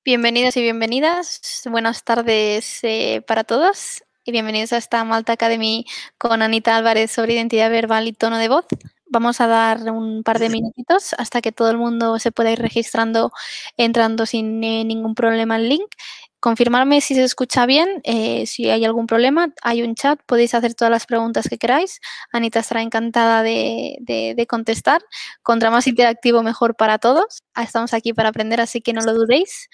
Bienvenidos y bienvenidas. Buenas tardes para todos y bienvenidos a esta Malta Academy con Anita Álvarez sobre identidad verbal y tono de voz. Vamos a dar un par de minutitos hasta que todo el mundo se pueda ir registrando, entrando sin ningún problema al link. Confirmarme si se escucha bien, si hay algún problema, hay un chat, podéis hacer todas las preguntas que queráis. Anita estará encantada de contestar. Contra más interactivo, mejor para todos. Estamos aquí para aprender, así que no lo dudéis.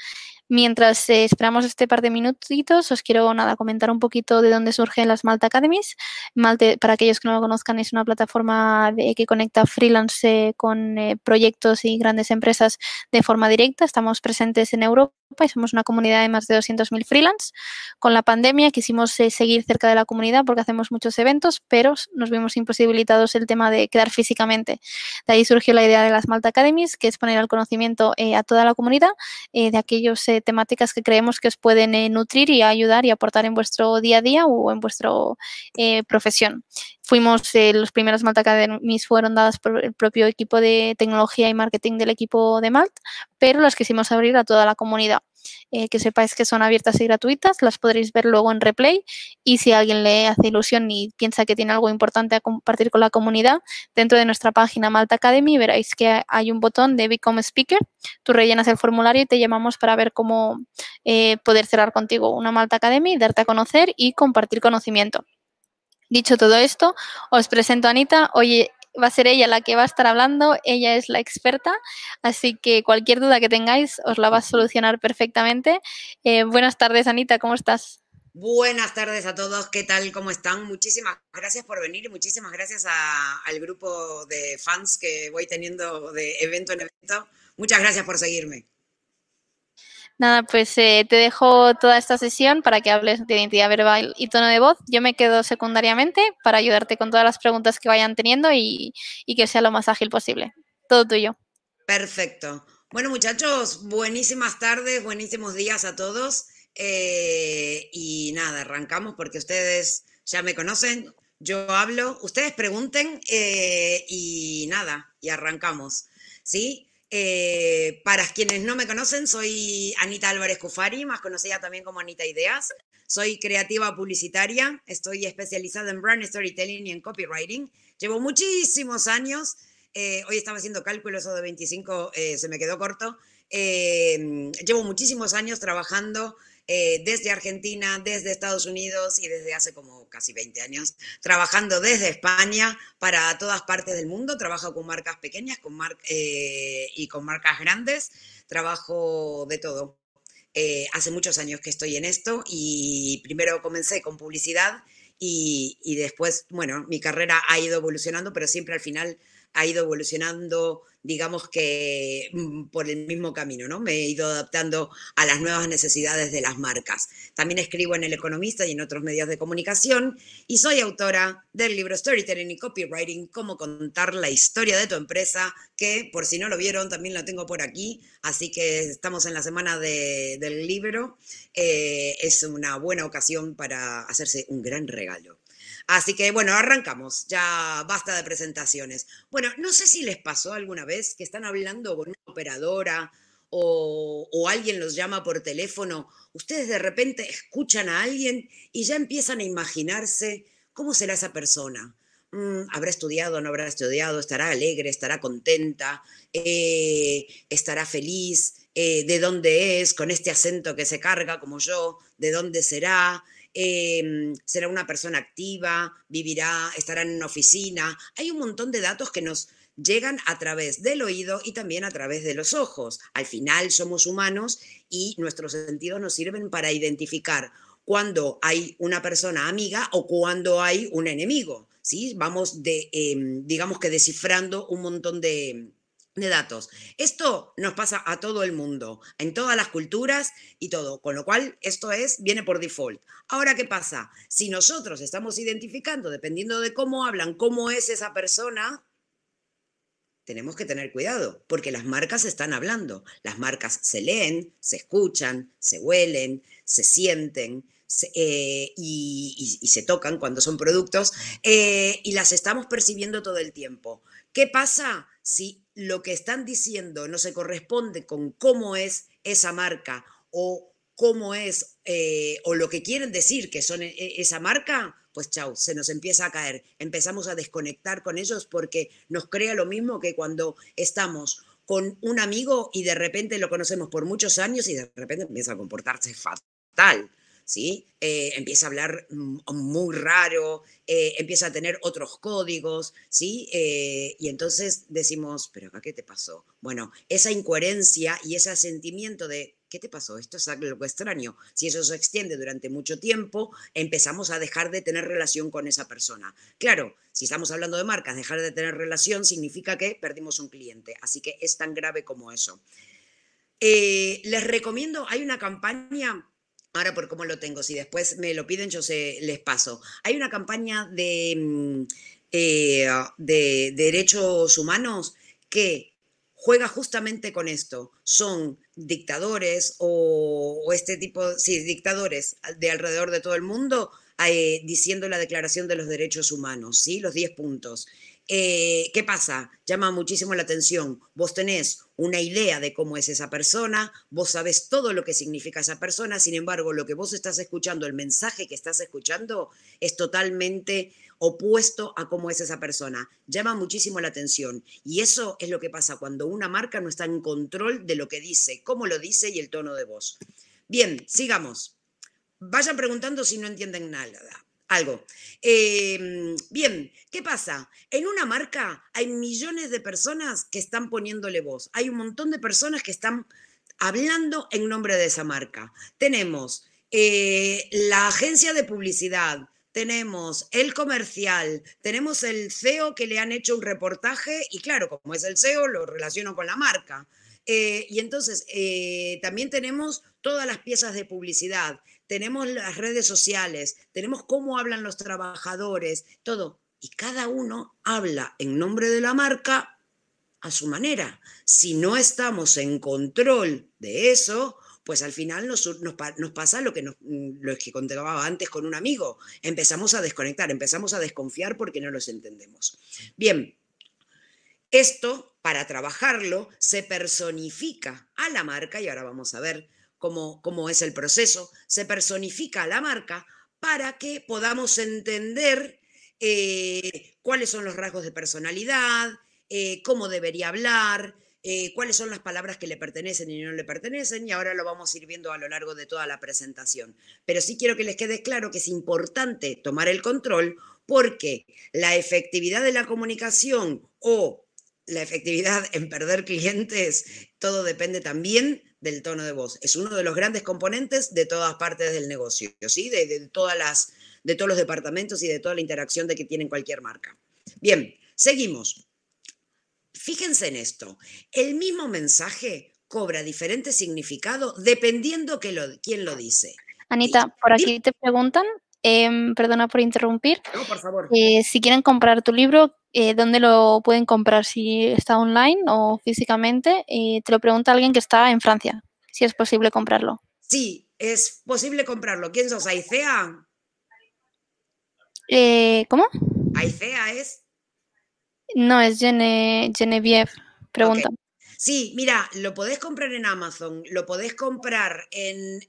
Mientras esperamos este par de minutitos, os quiero comentar un poquito de dónde surgen las Malta Academies. Malta, para aquellos que no lo conozcan, es una plataforma que conecta freelance con proyectos y grandes empresas de forma directa. Estamos presentes en Europa y somos una comunidad de más de 200.000 freelance. Con la pandemia quisimos seguir cerca de la comunidad porque hacemos muchos eventos, pero nos vimos imposibilitados el tema de quedar físicamente. De ahí surgió la idea de las Malta Academies, que es poner al conocimiento a toda la comunidad de aquellos temáticas que creemos que os pueden nutrir y ayudar y aportar en vuestro día a día o en vuestra profesión. Fuimos, los primeros Malta Academies fueron dadas por el propio equipo de tecnología y marketing del equipo de Malt, pero las quisimos abrir a toda la comunidad. Que sepáis que son abiertas y gratuitas, las podréis ver luego en replay y si a alguien le hace ilusión y piensa que tiene algo importante a compartir con la comunidad, dentro de nuestra página Malta Academy veréis que hay un botón de Become Speaker. Tú rellenas el formulario y te llamamos para ver cómo poder cerrar contigo una Malta Academy, darte a conocer y compartir conocimiento. Dicho todo esto, os presento a Anita. Hoy va a ser ella la que va a estar hablando, ella es la experta, así que cualquier duda que tengáis os la va a solucionar perfectamente. Buenas tardes, Anita, ¿cómo estás? Buenas tardes a todos, ¿qué tal? ¿Cómo están? Muchísimas gracias por venir y muchísimas gracias al grupo de fans que voy teniendo de evento en evento. Muchas gracias por seguirme. Nada, pues te dejo toda esta sesión para que hables de identidad verbal y tono de voz. Yo me quedo secundariamente para ayudarte con todas las preguntas que vayan teniendo y que sea lo más ágil posible. Todo tuyo. Perfecto. Bueno, muchachos, buenísimas tardes, buenísimos días a todos. Y nada, arrancamos porque ustedes ya me conocen, yo hablo, ustedes pregunten y nada, y arrancamos. ¿Sí? Para quienes no me conocen, soy Anita Álvarez Cufari, más conocida también como Anita Ideas. Soy creativa publicitaria, estoy especializada en brand storytelling y en copywriting. Llevo muchísimos años. Hoy estaba haciendo cálculos, eso de 25 se me quedó corto. Llevo muchísimos años trabajando desde Argentina, desde Estados Unidos y desde hace como casi 20 años, trabajando desde España para todas partes del mundo. Trabajo con marcas pequeñas y con marcas grandes. Trabajo de todo. Hace muchos años que estoy en esto y primero comencé con publicidad y después, bueno, mi carrera ha ido evolucionando, pero siempre al final ha ido evolucionando, digamos que por el mismo camino, ¿no? Me he ido adaptando a las nuevas necesidades de las marcas. También escribo en El Economista y en otros medios de comunicación y soy autora del libro Storytelling y Copywriting, cómo contar la historia de tu empresa, que por si no lo vieron también lo tengo por aquí, así que estamos en la semana del libro. Es una buena ocasión para hacerse un gran regalo. Así que bueno, arrancamos, ya basta de presentaciones. Bueno, no sé si les pasó alguna vez que están hablando con una operadora o alguien los llama por teléfono, ustedes de repente escuchan a alguien y ya empiezan a imaginarse cómo será esa persona. ¿Habrá estudiado, no habrá estudiado? ¿Estará alegre, estará contenta, estará feliz? ¿De dónde es? Con este acento que se carga como yo, ¿de dónde será? Será una persona activa, vivirá, estará en una oficina. Hay un montón de datos que nos llegan a través del oído y también a través de los ojos. Al final somos humanos y nuestros sentidos nos sirven para identificar cuando hay una persona amiga o cuando hay un enemigo. ¿Sí? Vamos digamos que descifrando un montón de datos. Esto nos pasa a todo el mundo, en todas las culturas y todo, con lo cual viene por default. Ahora, ¿qué pasa? Si nosotros estamos identificando, dependiendo de cómo hablan, cómo es esa persona, tenemos que tener cuidado, porque las marcas están hablando. Las marcas se leen, se escuchan, se huelen, se sienten y se tocan cuando son productos y las estamos percibiendo todo el tiempo. ¿Qué pasa si lo que están diciendo no se corresponde con cómo es esa marca o cómo es o lo que quieren decir que son esa marca, pues chau, se nos empieza a caer. Empezamos a desconectar con ellos porque nos crea lo mismo que cuando estamos con un amigo y de repente lo conocemos por muchos años y de repente empieza a comportarse fatal. ¿Sí? Empieza a hablar muy raro, empieza a tener otros códigos, ¿sí? Y entonces decimos, ¿pero acá qué te pasó? Bueno, esa incoherencia y ese sentimiento de, ¿qué te pasó? Esto es algo extraño. Si eso se extiende durante mucho tiempo, empezamos a dejar de tener relación con esa persona. Claro, si estamos hablando de marcas, dejar de tener relación significa que perdimos un cliente, así que es tan grave como eso. Les recomiendo, hay una campaña, ahora por cómo lo tengo, si después me lo piden, yo les paso. Hay una campaña de derechos humanos que juega justamente con esto. Son dictadores o este tipo, sí, dictadores de alrededor de todo el mundo diciendo la Declaración de los Derechos Humanos, ¿sí? Los 10 puntos. ¿Qué pasa? Llama muchísimo la atención. Vos tenés una idea de cómo es esa persona, vos sabés todo lo que significa esa persona, sin embargo, lo que vos estás escuchando, el mensaje que estás escuchando, es totalmente opuesto a cómo es esa persona. Llama muchísimo la atención. Y eso es lo que pasa cuando una marca no está en control de lo que dice, cómo lo dice y el tono de voz. Bien, sigamos. Vayan preguntando si no entienden nada. Algo. Bien, ¿qué pasa? En una marca hay millones de personas que están poniéndole voz. Hay un montón de personas que están hablando en nombre de esa marca. Tenemos la agencia de publicidad, tenemos el comercial, tenemos el CEO que le han hecho un reportaje y claro, como es el CEO, lo relaciono con la marca. Y entonces también tenemos todas las piezas de publicidad, tenemos las redes sociales, tenemos cómo hablan los trabajadores, todo. Y cada uno habla en nombre de la marca a su manera. Si no estamos en control de eso, pues al final nos pasa lo que contaba antes con un amigo. Empezamos a desconectar, empezamos a desconfiar porque no los entendemos. Bien, esto, para trabajarlo, se personifica a la marca, y ahora vamos a ver cómo es el proceso, se personifica a la marca para que podamos entender cuáles son los rasgos de personalidad, cómo debería hablar, cuáles son las palabras que le pertenecen y no le pertenecen, y ahora lo vamos a ir viendo a lo largo de toda la presentación. Pero sí quiero que les quede claro que es importante tomar el control porque la efectividad de la comunicación o la efectividad en perder clientes, todo depende también del tono de voz. Es uno de los grandes componentes de todas partes del negocio, ¿sí? De todos los departamentos y de toda la interacción de que tienen cualquier marca. Bien, seguimos. Fíjense en esto. El mismo mensaje cobra diferente significado dependiendo quién lo dice. Anita, por aquí te preguntan, perdona por interrumpir, no, por favor. Si quieren comprar tu libro, ¿dónde lo pueden comprar? ¿Si está online o físicamente? Te lo pregunta alguien que está en Francia, si es posible comprarlo. Sí, es posible comprarlo. ¿Quién sos, Aicea? ¿Cómo? ¿Aicea es? No, es Genevieve, pregunta. Okay. Sí, mira, lo podés comprar en Amazon, lo podés comprar en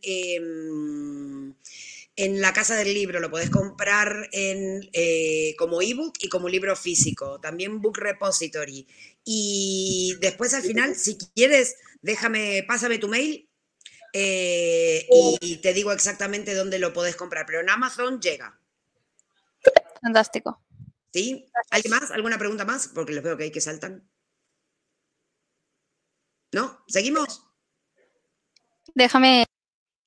la Casa del Libro, lo podés comprar como ebook y como libro físico, también Book Repository. Y después al final, si quieres, pásame tu mail y te digo exactamente dónde lo podés comprar, pero en Amazon llega. Fantástico. ¿Sí? ¿Alguien más? ¿Alguna pregunta más? Porque les veo que hay que saltan. ¿No? ¿Seguimos? Déjame.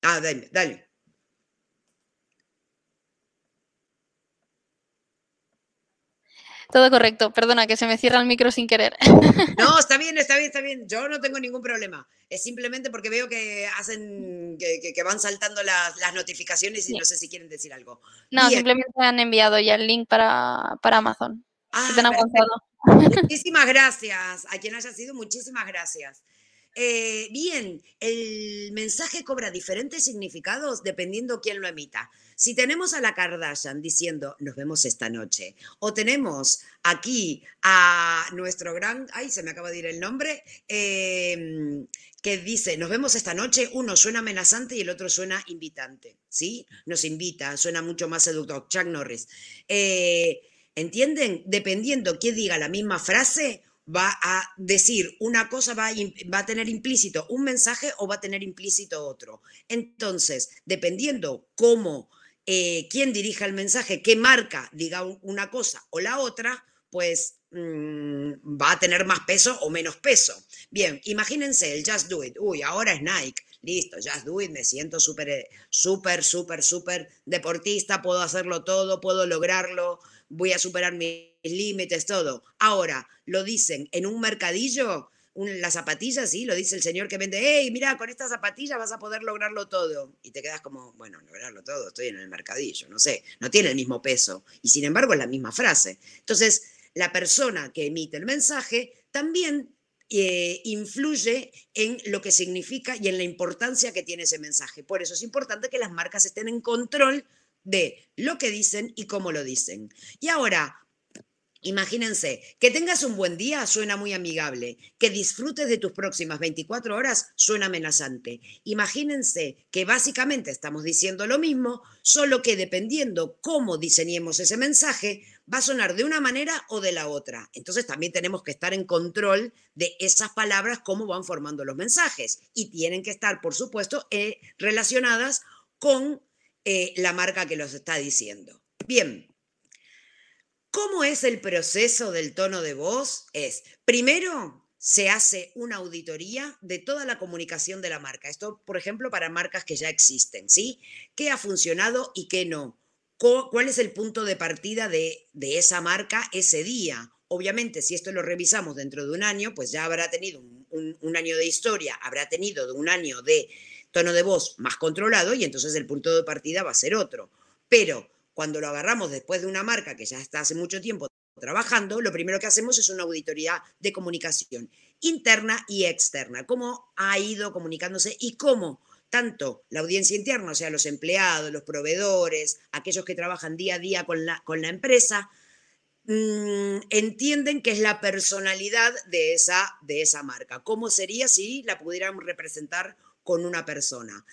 Ah, dale. Todo correcto. Perdona, que se me cierra el micro sin querer. No, está bien. Yo no tengo ningún problema. Es simplemente porque veo que hacen, que van saltando las notificaciones y sí. No sé si quieren decir algo. No, bien. Simplemente han enviado ya el link para Amazon. Ah, te han avanzado. Muchísimas gracias. A quien haya sido, muchísimas gracias. Bien, el mensaje cobra diferentes significados dependiendo quién lo emita. Si tenemos a la Kardashian diciendo, nos vemos esta noche, o tenemos aquí a nuestro gran, ay, se me acaba de ir el nombre, que dice, nos vemos esta noche, uno suena amenazante y el otro suena invitante, ¿sí? Nos invita, suena mucho más seductor, Chuck Norris. ¿Entienden? Dependiendo quién diga la misma frase, va a decir una cosa, va a tener implícito un mensaje o va a tener implícito otro. Entonces, dependiendo cómo, quién dirija el mensaje, qué marca diga una cosa o la otra, pues va a tener más peso o menos peso. Bien, imagínense el Just Do It. Uy, ahora es Nike. Listo, Just Do It, me siento súper deportista, puedo hacerlo todo, puedo lograrlo, voy a superar mis límites, todo. Ahora, lo dicen en un mercadillo, las zapatillas, sí, lo dice el señor que vende, hey, mira, con estas zapatillas vas a poder lograrlo todo. Y te quedas como, bueno, lograrlo todo, estoy en el mercadillo, no sé, no tiene el mismo peso. Y sin embargo es la misma frase. Entonces, la persona que emite el mensaje también influye en lo que significa y en la importancia que tiene ese mensaje. Por eso es importante que las marcas estén en control de lo que dicen y cómo lo dicen. Y ahora, imagínense, que tengas un buen día suena muy amigable, que disfrutes de tus próximas 24 horas suena amenazante. Imagínense que básicamente estamos diciendo lo mismo, solo que dependiendo cómo diseñemos ese mensaje, va a sonar de una manera o de la otra. Entonces también tenemos que estar en control de esas palabras, cómo van formando los mensajes. Y tienen que estar, por supuesto, relacionadas con la marca que los está diciendo. Bien. ¿Cómo es el proceso del tono de voz? Primero, se hace una auditoría de toda la comunicación de la marca. Esto, por ejemplo, para marcas que ya existen, ¿sí? ¿Qué ha funcionado y qué no? ¿Cuál es el punto de partida de esa marca ese día? Obviamente, si esto lo revisamos dentro de un año, pues ya habrá tenido un año de historia, habrá tenido un año de tono de voz más controlado y entonces el punto de partida va a ser otro. Pero cuando lo agarramos después de una marca que ya está hace mucho tiempo trabajando, lo primero que hacemos es una auditoría de comunicación interna y externa. Cómo ha ido comunicándose y cómo tanto la audiencia interna, o sea, los empleados, los proveedores, aquellos que trabajan día a día con la empresa, entienden que es la personalidad de esa marca. ¿Cómo sería si la pudiéramos representar con una persona?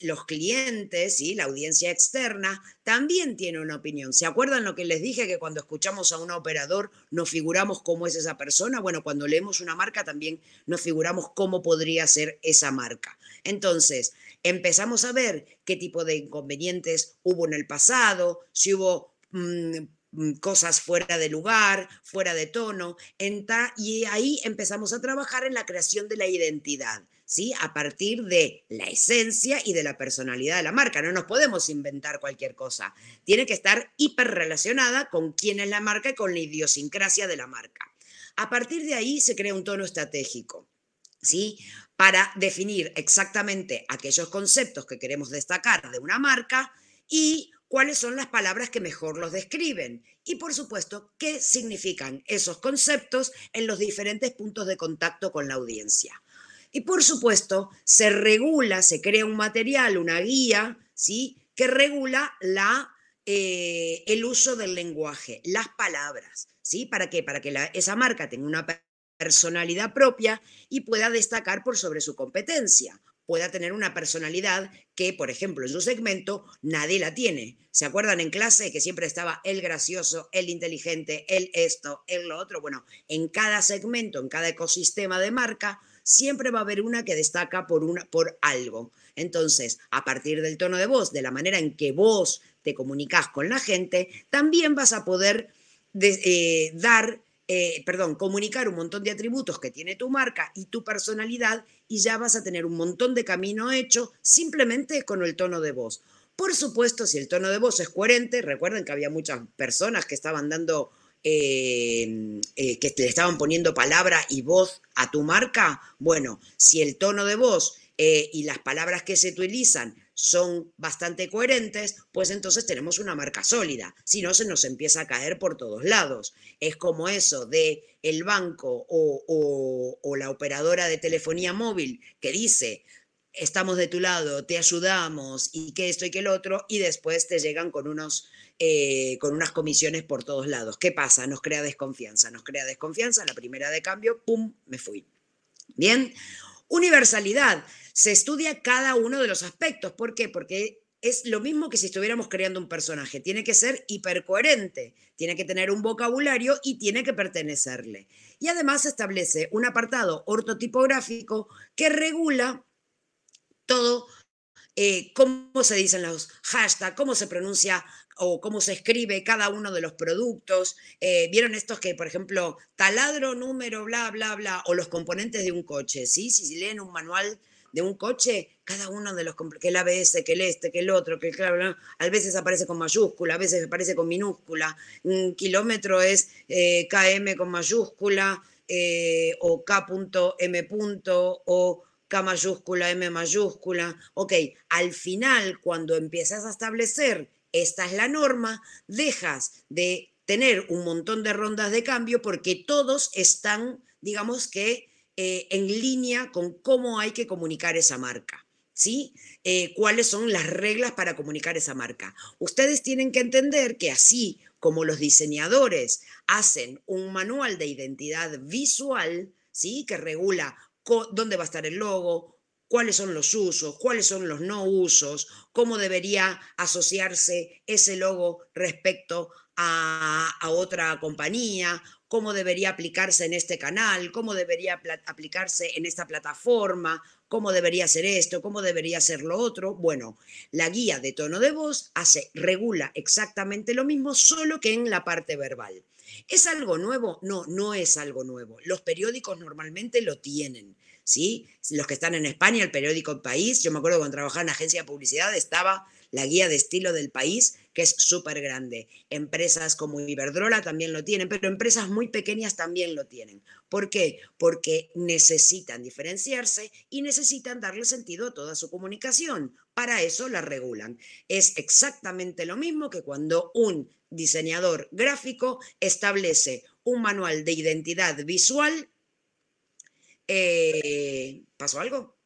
Los clientes, ¿sí? La audiencia externa, también tiene una opinión. ¿Se acuerdan lo que les dije? Que cuando escuchamos a un operador nos figuramos cómo es esa persona. Bueno, cuando leemos una marca también nos figuramos cómo podría ser esa marca. Entonces, empezamos a ver qué tipo de inconvenientes hubo en el pasado, si hubo cosas fuera de lugar, fuera de tono, y ahí empezamos a trabajar en la creación de la identidad, ¿sí? A partir de la esencia y de la personalidad de la marca. No nos podemos inventar cualquier cosa. Tiene que estar hiperrelacionada con quién es la marca y con la idiosincrasia de la marca. A partir de ahí se crea un tono estratégico, ¿sí? Para definir exactamente aquellos conceptos que queremos destacar de una marca y cuáles son las palabras que mejor los describen y, por supuesto, qué significan esos conceptos en los diferentes puntos de contacto con la audiencia. Y, por supuesto, se regula, se crea un material, una guía, ¿sí? Que regula el uso del lenguaje, las palabras, ¿sí? ¿Para qué? Para que esa marca tenga una personalidad propia y pueda destacar por sobre su competencia, pueda tener una personalidad que, por ejemplo, en su segmento nadie la tiene. ¿Se acuerdan en clase que siempre estaba el gracioso, el inteligente, el esto, el lo otro? Bueno, en cada segmento, en cada ecosistema de marca, siempre va a haber una que destaca por algo. Entonces, a partir del tono de voz, de la manera en que vos te comunicas con la gente, también vas a poder comunicar un montón de atributos que tiene tu marca y tu personalidad y ya vas a tener un montón de camino hecho simplemente con el tono de voz. Por supuesto, si el tono de voz es coherente, recuerden que había muchas personas que estaban dando, que le estaban poniendo palabra y voz a tu marca. Bueno, si el tono de voz y las palabras que se utilizan son bastante coherentes, pues entonces tenemos una marca sólida. Si no, se nos empieza a caer por todos lados. Es como eso de el banco o la operadora de telefonía móvil que dice estamos de tu lado, te ayudamos y que esto y que el otro, y después te llegan con unas comisiones por todos lados. ¿Qué pasa? Nos crea desconfianza. Nos crea desconfianza, la primera de cambio, ¡pum!, me fui. Bien, universalidad. Se estudia cada uno de los aspectos. ¿Por qué? Porque es lo mismo que si estuviéramos creando un personaje. Tiene que ser hipercoherente, tiene que tener un vocabulario y tiene que pertenecerle. Y además establece un apartado ortotipográfico que regula todo, cómo se dicen los hashtags, cómo se pronuncia o cómo se escribe cada uno de los productos. ¿Vieron estos que, por ejemplo, taladro, número, bla, bla, bla, o los componentes de un coche? ¿Sí? Si leen un manual de un coche, cada uno de los, que el ABS, que el este, que el otro, que el bla, bla, a veces aparece con mayúscula, a veces aparece con minúscula. Un kilómetro es KM con mayúscula, o K.M. o K mayúscula, M mayúscula. Ok, al final, cuando empiezas a establecer, esta es la norma, dejas de tener un montón de rondas de cambio porque todos están, digamos que, en línea con cómo hay que comunicar esa marca. ¿Sí? ¿Cuáles son las reglas para comunicar esa marca? Ustedes tienen que entender que así como los diseñadores hacen un manual de identidad visual, ¿sí?, que regula dónde va a estar el logo, cuáles son los usos, cuáles son los no usos, cómo debería asociarse ese logo respecto a otra compañía, cómo debería aplicarse en este canal, cómo debería aplicarse en esta plataforma, cómo debería ser esto, cómo debería ser lo otro. Bueno, la guía de tono de voz regula exactamente lo mismo, solo que en la parte verbal. ¿Es algo nuevo? No, no es algo nuevo. Los periódicos normalmente lo tienen, ¿sí? Los que están en España, el periódico El País, yo me acuerdo cuando trabajaba en la agencia de publicidad, estaba la guía de estilo del País, que es súper grande. Empresas como Iberdrola también lo tienen, pero empresas muy pequeñas también lo tienen. ¿Por qué? Porque necesitan diferenciarse y necesitan darle sentido a toda su comunicación. Para eso la regulan. Es exactamente lo mismo que cuando un diseñador gráfico establece un manual de identidad visual. ¿Pasó algo?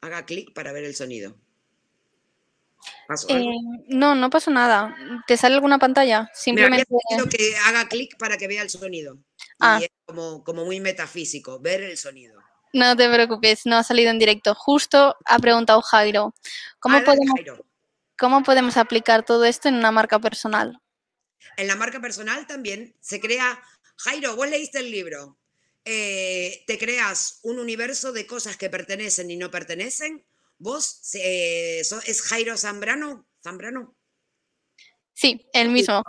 Haga clic para ver el sonido. ¿Pasó algo? No, no pasó nada. ¿Te sale alguna pantalla? Me había Simplemente... pedido que haga clic para que vea el sonido. Ah, Y es como muy metafísico, ver el sonido. no te preocupes, no ha salido en directo. Justo ha preguntado Jairo, Ah, dale, Jairo. ¿cómo podemos aplicar todo esto en una marca personal? En la marca personal también se crea. Jairo, vos leíste el libro. Te creas un universo de cosas que pertenecen y no pertenecen. Vos, ¿es Jairo Zambrano? ¿Zambrano? Sí, el mismo.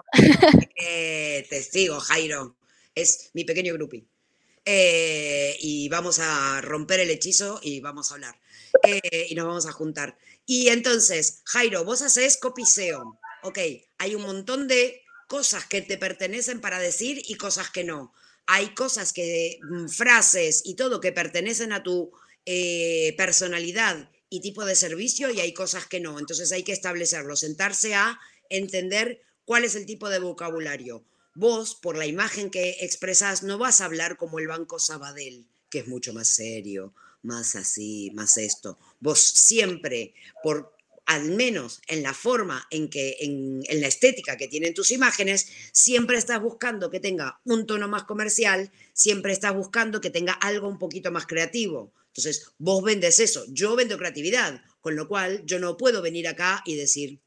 Testigo, Jairo. Es mi pequeño groupie. Y vamos a romper el hechizo y vamos a hablar. Y nos vamos a juntar. Y entonces, Jairo, vos hacés copiseo. Ok, hay un montón de cosas que te pertenecen para decir y cosas que no. Hay cosas que, frases y todo que pertenecen a tu personalidad y tipo de servicio y hay cosas que no. Entonces hay que establecerlo, sentarse a entender cuál es el tipo de vocabulario. Vos, por la imagen que expresás, no vas a hablar como el Banco Sabadell, que es mucho más serio, más así, más esto. Vos siempre, al menos en la forma en la estética que tienen tus imágenes, siempre estás buscando que tenga un tono más comercial, siempre estás buscando que tenga algo un poquito más creativo. Entonces, vos vendes eso, yo vendo creatividad, con lo cual yo no puedo venir acá y decir,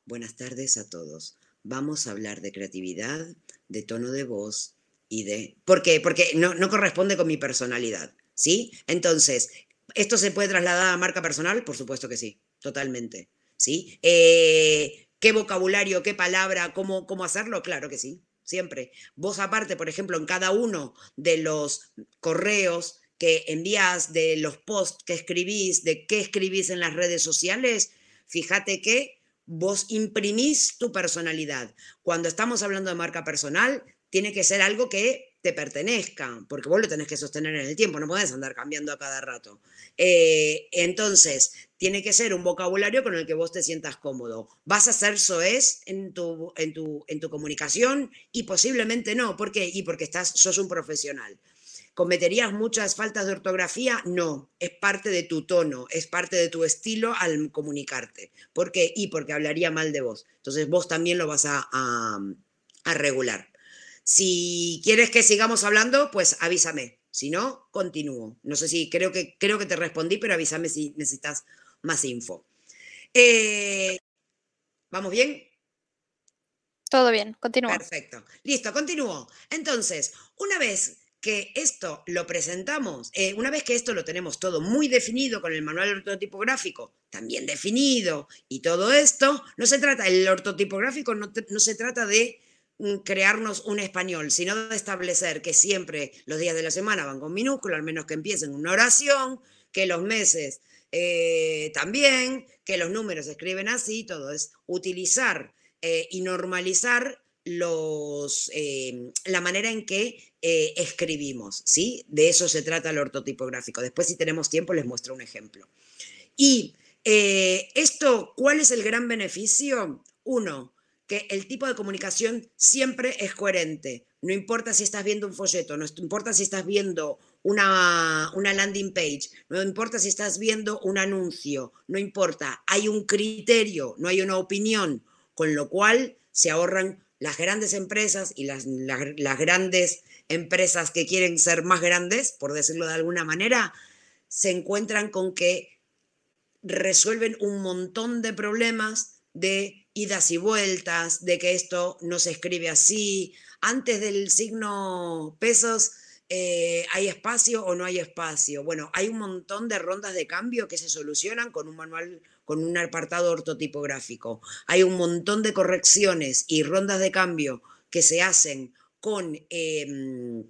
buenas tardes a todos. Vamos a hablar de creatividad, de tono de voz y de... ¿Por qué? Porque no corresponde con mi personalidad, ¿sí? Entonces, ¿esto se puede trasladar a marca personal? Por supuesto que sí, totalmente, ¿sí? ¿Qué vocabulario, qué palabra, cómo hacerlo? Claro que sí, siempre. Vos aparte, por ejemplo, en cada uno de los correos que envías, de los posts que escribís, de qué escribís en las redes sociales, fíjate que vos imprimís tu personalidad. Cuando estamos hablando de marca personal, tiene que ser algo que te pertenezca, porque vos lo tenés que sostener en el tiempo, no podés andar cambiando a cada rato. Entonces, tiene que ser un vocabulario con el que vos te sientas cómodo. ¿Vas a ser soez en tu comunicación? Y posiblemente no. ¿Por qué? Y porque sos un profesional. ¿Cometerías muchas faltas de ortografía? No, es parte de tu tono, es parte de tu estilo al comunicarte. ¿Por qué? Y porque hablaría mal de vos. Entonces vos también lo vas a regular. Si quieres que sigamos hablando, pues avísame. Si no, continúo. No sé si creo que te respondí, pero avísame si necesitas más info. ¿Vamos bien? Todo bien, continúa. Perfecto. Listo, continúo. Entonces, una vez que esto lo presentamos, una vez que esto lo tenemos todo muy definido con el manual ortotipográfico, también definido y todo esto, no se trata, el ortotipográfico no se trata de crearnos un español, sino de establecer que siempre los días de la semana van con minúscula, al menos que empiecen una oración, que los meses también, que los números se escriben así, todo es utilizar y normalizar la manera en que escribimos, ¿sí? De eso se trata el ortotipográfico. Después, si tenemos tiempo, les muestro un ejemplo. Y esto, ¿cuál es el gran beneficio? Uno, que el tipo de comunicación siempre es coherente. No importa si estás viendo un folleto, no importa si estás viendo una landing page, no importa si estás viendo un anuncio, no importa, hay un criterio, no hay una opinión, con lo cual se ahorran las grandes empresas y las grandes empresas que quieren ser más grandes, por decirlo de alguna manera, se encuentran con que resuelven un montón de problemas de idas y vueltas, de que esto no se escribe así. Antes del signo pesos, ¿hay espacio o no hay espacio? Bueno, hay un montón de rondas de cambio que se solucionan con un manual, con un apartado ortotipográfico. Hay un montón de correcciones y rondas de cambio que se hacen con... que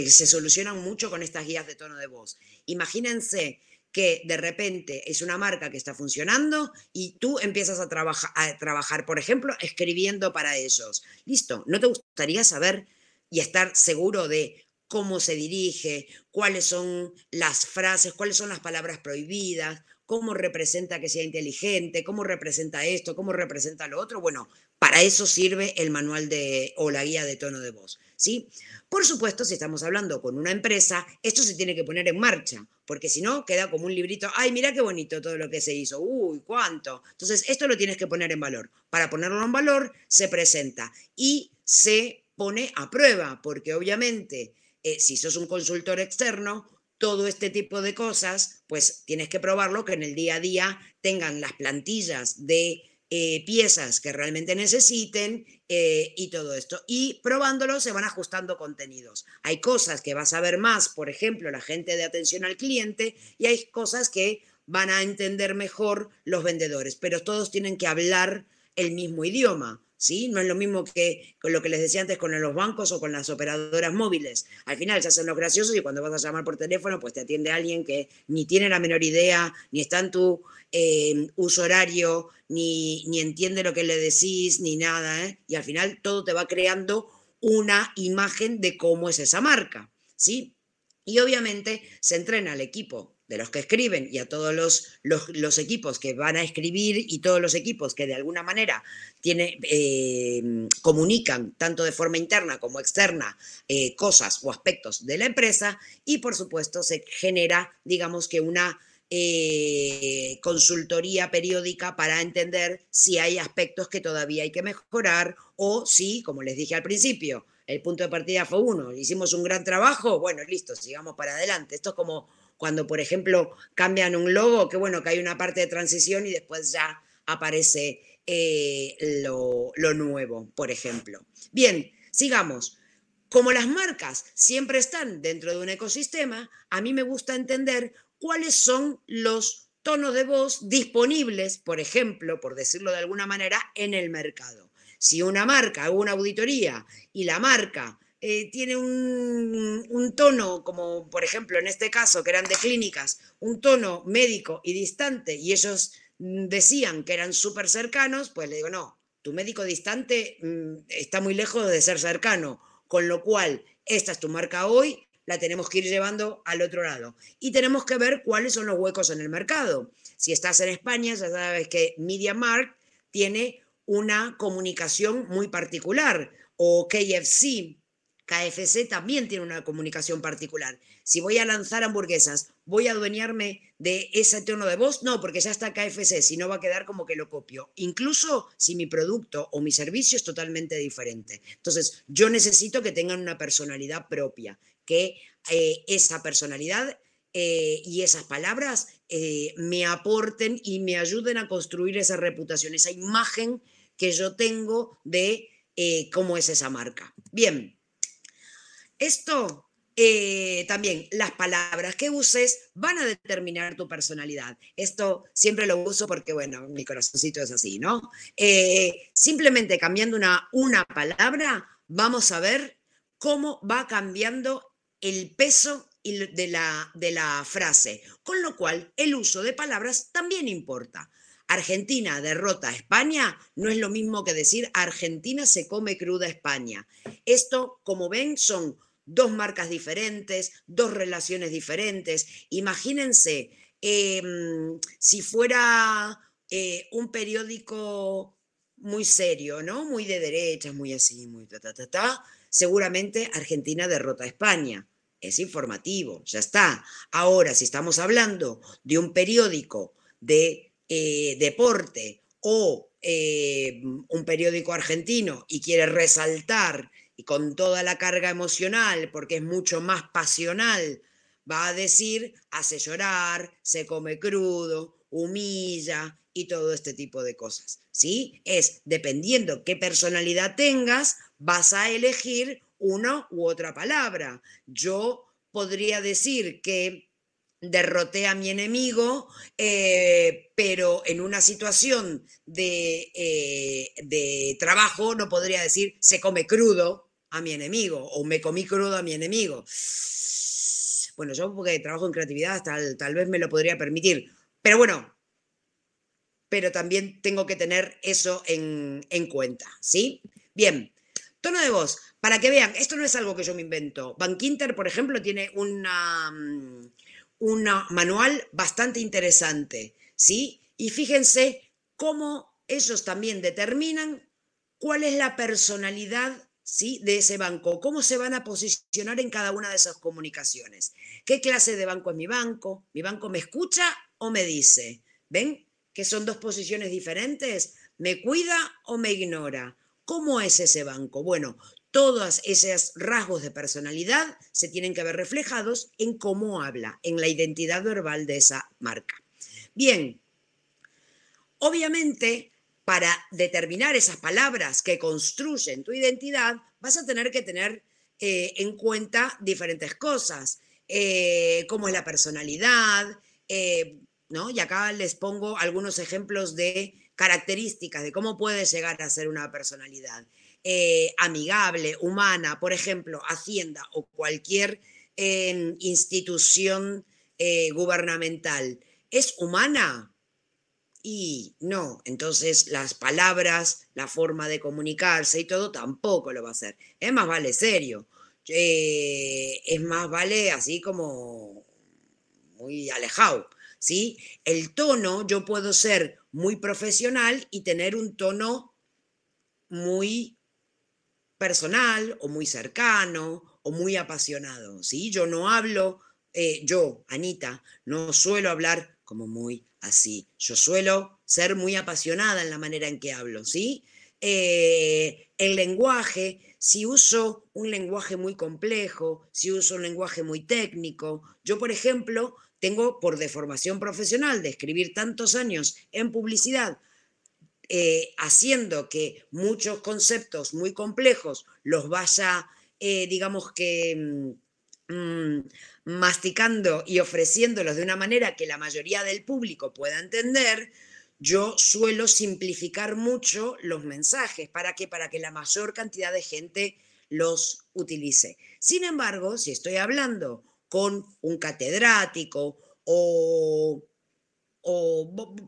se solucionan mucho con estas guías de tono de voz. Imagínense que de repente es una marca que está funcionando y tú empiezas a trabajar, por ejemplo, escribiendo para ellos. Listo, ¿no te gustaría saber y estar seguro de cómo se dirige, cuáles son las frases, cuáles son las palabras prohibidas, cómo representa que sea inteligente, cómo representa esto, cómo representa lo otro? Bueno, para eso sirve el manual o la guía de tono de voz, ¿sí? Por supuesto, si estamos hablando con una empresa, esto se tiene que poner en marcha, porque si no, queda como un librito. ¡Ay, mira qué bonito todo lo que se hizo! ¡Uy, cuánto! Entonces, esto lo tienes que poner en valor. Para ponerlo en valor, se presenta y se pone a prueba, porque obviamente, si sos un consultor externo, todo este tipo de cosas, pues tienes que probarlo, que en el día a día tengan las plantillas de piezas que realmente necesiten y todo esto. Y probándolo se van ajustando contenidos. Hay cosas que vas a ver más, por ejemplo, la gente de atención al cliente, y hay cosas que van a entender mejor los vendedores, pero todos tienen que hablar el mismo idioma. ¿Sí? No es lo mismo que con lo que les decía antes con los bancos o con las operadoras móviles. Al final se hacen los graciosos y cuando vas a llamar por teléfono, pues te atiende alguien que ni tiene la menor idea, ni está en tu uso horario, ni entiende lo que le decís, ni nada. Y al final todo te va creando una imagen de cómo es esa marca. ¿Sí? Y obviamente se entrena al equipo de los que escriben y a todos los equipos que van a escribir y todos los equipos que de alguna manera comunican tanto de forma interna como externa cosas o aspectos de la empresa, y por supuesto se genera, digamos que una consultoría periódica para entender si hay aspectos que todavía hay que mejorar o si, como les dije al principio, el punto de partida fue uno, hicimos un gran trabajo, bueno, listo, sigamos para adelante. Esto es como cuando, por ejemplo, cambian un logo, que bueno, que hay una parte de transición y después ya aparece lo nuevo, por ejemplo. Bien, sigamos. Como las marcas siempre están dentro de un ecosistema, a mí me gusta entender cuáles son los tonos de voz disponibles, por ejemplo, por decirlo de alguna manera, en el mercado. Si una marca hago una auditoría y la marca tiene un tono, como por ejemplo en este caso, que eran de clínicas, un tono médico y distante, y ellos decían que eran súper cercanos, pues le digo, no, tu médico distante está muy lejos de ser cercano, con lo cual esta es tu marca hoy, la tenemos que ir llevando al otro lado. Y tenemos que ver cuáles son los huecos en el mercado. Si estás en España, ya sabes que MediaMarkt tiene una comunicación muy particular, o KFC, KFC también tiene una comunicación particular. Si voy a lanzar hamburguesas, ¿voy a adueñarme de ese tono de voz? No, porque ya está KFC, si no va a quedar como que lo copio. Incluso si mi producto o mi servicio es totalmente diferente. Entonces, yo necesito que tengan una personalidad propia, que esa personalidad y esas palabras me aporten y me ayuden a construir esa reputación, esa imagen que yo tengo de cómo es esa marca. Bien, esto también, las palabras que uses van a determinar tu personalidad. Esto siempre lo uso porque, bueno, mi corazoncito es así, ¿no? Simplemente cambiando una palabra, vamos a ver cómo va cambiando el peso de la frase. Con lo cual, el uso de palabras también importa. Argentina derrota a España no es lo mismo que decir Argentina se come cruda España. Esto, como ven, son dos marcas diferentes, dos relaciones diferentes. Imagínense si fuera un periódico muy serio, ¿no? Muy de derechas, muy así, muy seguramente Argentina derrota a España. Es informativo, ya está. Ahora, si estamos hablando de un periódico de deporte o un periódico argentino y quiere resaltar y con toda la carga emocional, porque es mucho más pasional, va a decir, hace llorar, se come crudo, humilla y todo este tipo de cosas. ¿Sí? Es, dependiendo qué personalidad tengas, vas a elegir una u otra palabra. Yo podría decir que derroté a mi enemigo, pero en una situación de trabajo no podría decir se come crudo a mi enemigo o me comí crudo a mi enemigo. Bueno, yo porque trabajo en creatividad tal vez me lo podría permitir, pero bueno, pero también tengo que tener eso en cuenta, ¿sí? Bien, tono de voz, para que vean, esto no es algo que yo me invento. Bankinter, por ejemplo, tiene una manual bastante interesante, ¿sí? Y fíjense cómo ellos también determinan cuál es la personalidad, ¿sí?, de ese banco, cómo se van a posicionar en cada una de esas comunicaciones. ¿Qué clase de banco es mi banco? ¿Mi banco me escucha o me dice? ¿Ven que son dos posiciones diferentes? ¿Me cuida o me ignora? ¿Cómo es ese banco? Bueno, todos esos rasgos de personalidad se tienen que ver reflejados en cómo habla, en la identidad verbal de esa marca. Bien, obviamente, para determinar esas palabras que construyen tu identidad, vas a tener que tener en cuenta diferentes cosas, cómo es la personalidad, ¿no? Y acá les pongo algunos ejemplos de características de cómo puede llegar a ser una personalidad. Amigable, humana, por ejemplo, Hacienda o cualquier institución gubernamental, ¿es humana? Y no, entonces las palabras, la forma de comunicarse y todo tampoco lo va a hacer. Es más vale serio, es más vale así como muy alejado, ¿sí? El tono, yo puedo ser muy profesional y tener un tono muy personal o muy cercano o muy apasionado, ¿sí? Yo no hablo, yo, Anita, no suelo hablar como muy así. Yo suelo ser muy apasionada en la manera en que hablo, ¿sí? El lenguaje, si uso un lenguaje muy complejo, si uso un lenguaje muy técnico, yo, por ejemplo, tengo por deformación profesional de escribir tantos años en publicidad, haciendo que muchos conceptos muy complejos los vaya, digamos que, masticando y ofreciéndolos de una manera que la mayoría del público pueda entender, yo suelo simplificar mucho los mensajes. ¿Para qué? Para que la mayor cantidad de gente los utilice. Sin embargo, si estoy hablando con un catedrático o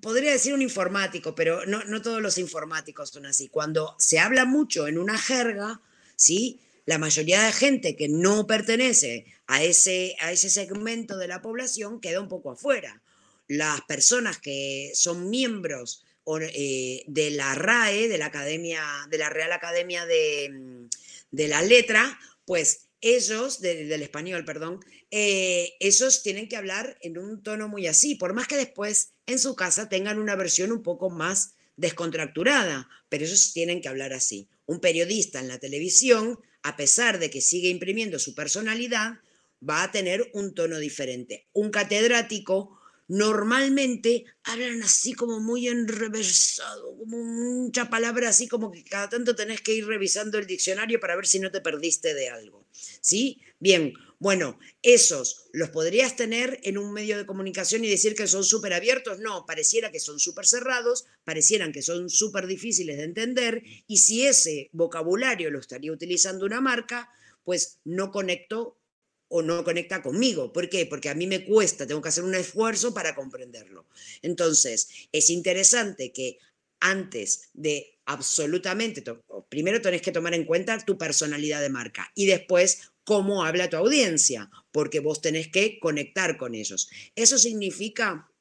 podría decir un informático, pero no todos los informáticos son así. Cuando se habla mucho en una jerga, ¿sí?, la mayoría de gente que no pertenece a ese segmento de la población queda un poco afuera. Las personas que son miembros de la RAE, de la Real Academia de la Letra, Pues ellos, del español, perdón, ellos tienen que hablar en un tono muy así, por más que después en su casa tengan una versión un poco más descontracturada, pero ellos tienen que hablar así. Un periodista en la televisión, a pesar de que sigue imprimiendo su personalidad, va a tener un tono diferente. Un catedrático normalmente hablan así como muy enrevesado, como mucha palabra así como que cada tanto tenés que ir revisando el diccionario para ver si no te perdiste de algo. ¿Sí? Bien, bueno, esos los podrías tener en un medio de comunicación y decir que son súper abiertos. No, pareciera que son súper cerrados, parecieran que son súper difíciles de entender y si ese vocabulario lo estaría utilizando una marca, pues no conecto o no conecta conmigo. ¿Por qué? Porque a mí me cuesta, tengo que hacer un esfuerzo para comprenderlo. Entonces, es interesante que antes de absolutamente, primero tenés que tomar en cuenta tu personalidad de marca y después cómo habla tu audiencia, porque vos tenés que conectar con ellos. ¿Eso significa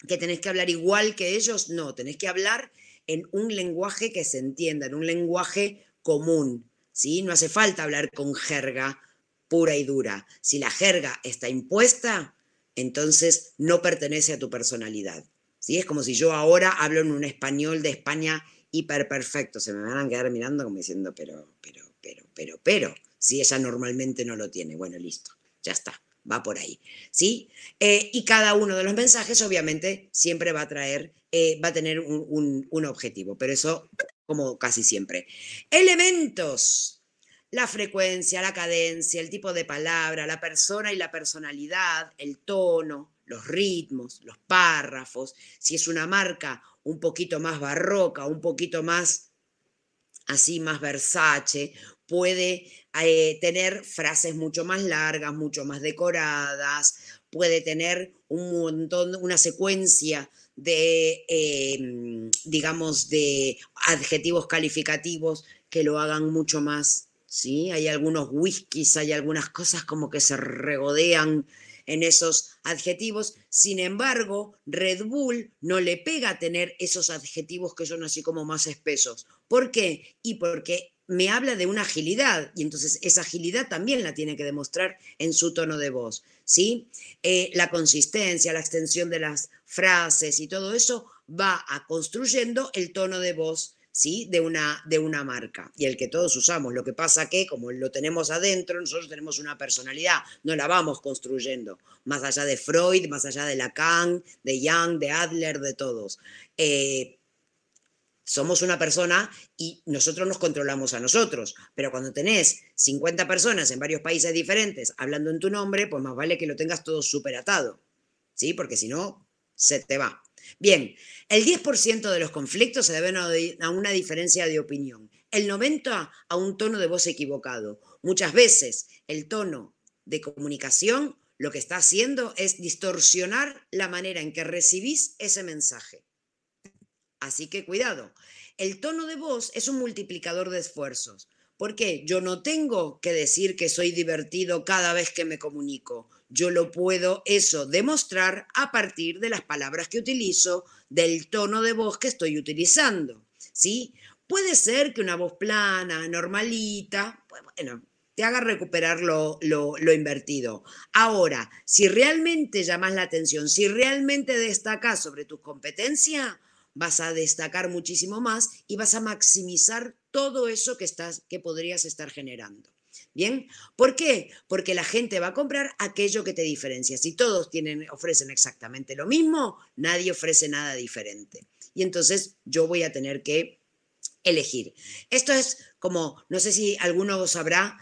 que tenés que hablar igual que ellos? No, tenés que hablar en un lenguaje que se entienda, en un lenguaje común, ¿sí? No hace falta hablar con jerga pura y dura. Si la jerga está impuesta, entonces no pertenece a tu personalidad. ¿Sí? Es como si yo ahora hablo en un español de España hiperperfecto. Se me van a quedar mirando como diciendo, pero, si ella normalmente no lo tiene. Bueno, listo, ya está, va por ahí. ¿Sí? Y cada uno de los mensajes, obviamente, siempre va a traer, va a tener un objetivo, pero eso como casi siempre. Elementos. La frecuencia, la cadencia, el tipo de palabra, la persona y la personalidad, el tono, los ritmos, los párrafos, si es una marca un poquito más barroca, un poquito más así, más Versace, puede tener frases mucho más largas, mucho más decoradas, puede tener un montón, una secuencia de, digamos, de adjetivos calificativos que lo hagan mucho más, ¿sí? Hay algunos whiskies, hay algunas cosas como que se regodean en esos adjetivos. Sin embargo, Red Bull no le pega a tener esos adjetivos que son así como más espesos. ¿Por qué? Y porque me habla de una agilidad y entonces esa agilidad también la tiene que demostrar en su tono de voz, ¿sí? La consistencia, la extensión de las frases y todo eso va a construyendo el tono de voz, ¿sí? De una marca y el que todos usamos. Lo que pasa que como lo tenemos adentro, nosotros tenemos una personalidad, no la vamos construyendo, más allá de Freud, más allá de Lacan, de Jung, de Adler, de todos. Somos una persona y nosotros nos controlamos a nosotros, pero cuando tenés 50 personas en varios países diferentes hablando en tu nombre, pues más vale que lo tengas todo súper atado, ¿sí? Porque si no, se te va. Bien, el 10% de los conflictos se deben a una diferencia de opinión, el 90% a un tono de voz equivocado. Muchas veces el tono de comunicación lo que está haciendo es distorsionar la manera en que recibís ese mensaje. Así que cuidado. El tono de voz es un multiplicador de esfuerzos. ¿Por qué? Yo no tengo que decir que soy divertido cada vez que me comunico. Yo lo puedo eso demostrar a partir de las palabras que utilizo, del tono de voz que estoy utilizando. ¿Sí? Puede ser que una voz plana, normalita, pues bueno, te haga recuperar lo invertido. Ahora, si realmente llamas la atención, si realmente destacas sobre tus competencias, vas a destacar muchísimo más y vas a maximizar todo eso que podrías estar generando. ¿Bien? ¿Por qué? Porque la gente va a comprar aquello que te diferencia. Si todos ofrecen exactamente lo mismo, nadie ofrece nada diferente. Y entonces yo voy a tener que elegir. Esto es como, no sé si alguno sabrá,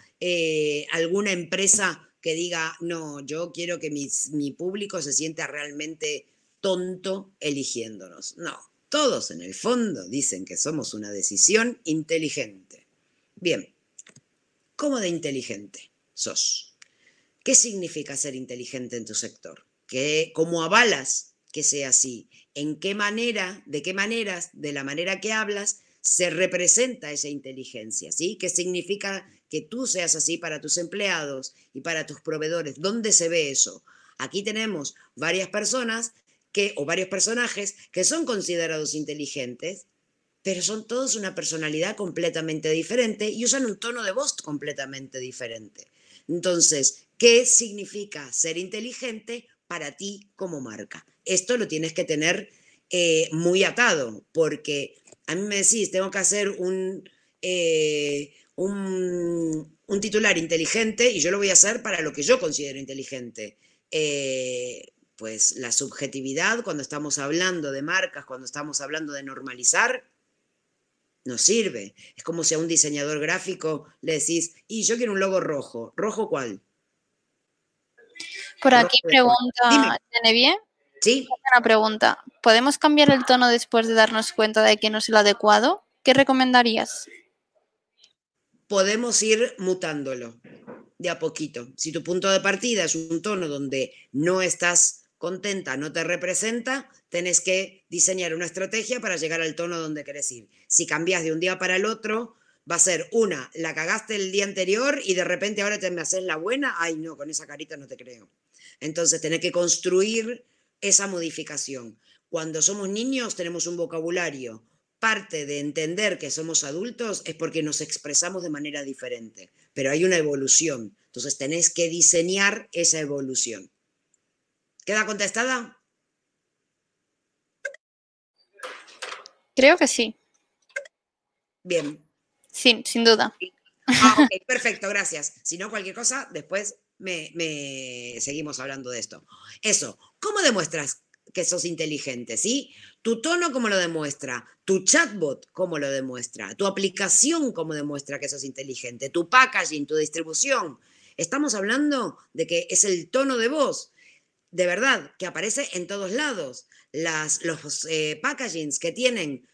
alguna empresa que diga, no, yo quiero que mi público se sienta realmente tonto eligiéndonos. No, todos en el fondo dicen que somos una decisión inteligente. Bien, ¿cómo de inteligente sos? ¿Qué significa ser inteligente en tu sector? ¿Cómo avalas que sea así? ¿En qué manera, de qué maneras, de la manera que hablas, se representa esa inteligencia? ¿Sí? ¿Qué significa que tú seas así para tus empleados y para tus proveedores? ¿Dónde se ve eso? Aquí tenemos varias personas o varios personajes que son considerados inteligentes, pero son todos una personalidad completamente diferente y usan un tono de voz completamente diferente. Entonces, ¿qué significa ser inteligente para ti como marca? Esto lo tienes que tener muy atado, porque a mí me decís, tengo que hacer un titular inteligente y yo lo voy a hacer para lo que yo considero inteligente. Pues la subjetividad, cuando estamos hablando de marcas, cuando estamos hablando de normalizar, no sirve. Es como si a un diseñador gráfico le decís, y yo quiero un logo rojo. ¿Rojo cuál? Por aquí Rojo de cuál. Dime. pregunta Genevieve. Sí. Una pregunta. ¿Podemos cambiar el tono después de darnos cuenta de que no es el adecuado? ¿Qué recomendarías? Podemos ir mutándolo de a poquito. Si tu punto de partida es un tono donde no estás contenta, no te representa, tenés que diseñar una estrategia para llegar al tono donde querés ir. Si cambias de un día para el otro, va a ser una, la cagaste el día anterior y de repente ahora te me haces la buena, ay no, con esa carita no te creo. Entonces tenés que construir esa modificación. Cuando somos niños tenemos un vocabulario. Parte de entender que somos adultos es porque nos expresamos de manera diferente, pero hay una evolución. Entonces tenés que diseñar esa evolución. ¿Queda contestada? Creo que sí. Bien. Sí, sin duda. Ok, perfecto, gracias. Si no, cualquier cosa, después me seguimos hablando de esto. Eso, ¿cómo demuestras que sos inteligente? ¿Sí? Tu tono, ¿cómo lo demuestra? Tu chatbot, ¿cómo lo demuestra? Tu aplicación, ¿cómo demuestra que sos inteligente? Tu packaging, tu distribución. Estamos hablando de que es el tono de voz, de verdad, que aparece en todos lados. Los packagings que tienen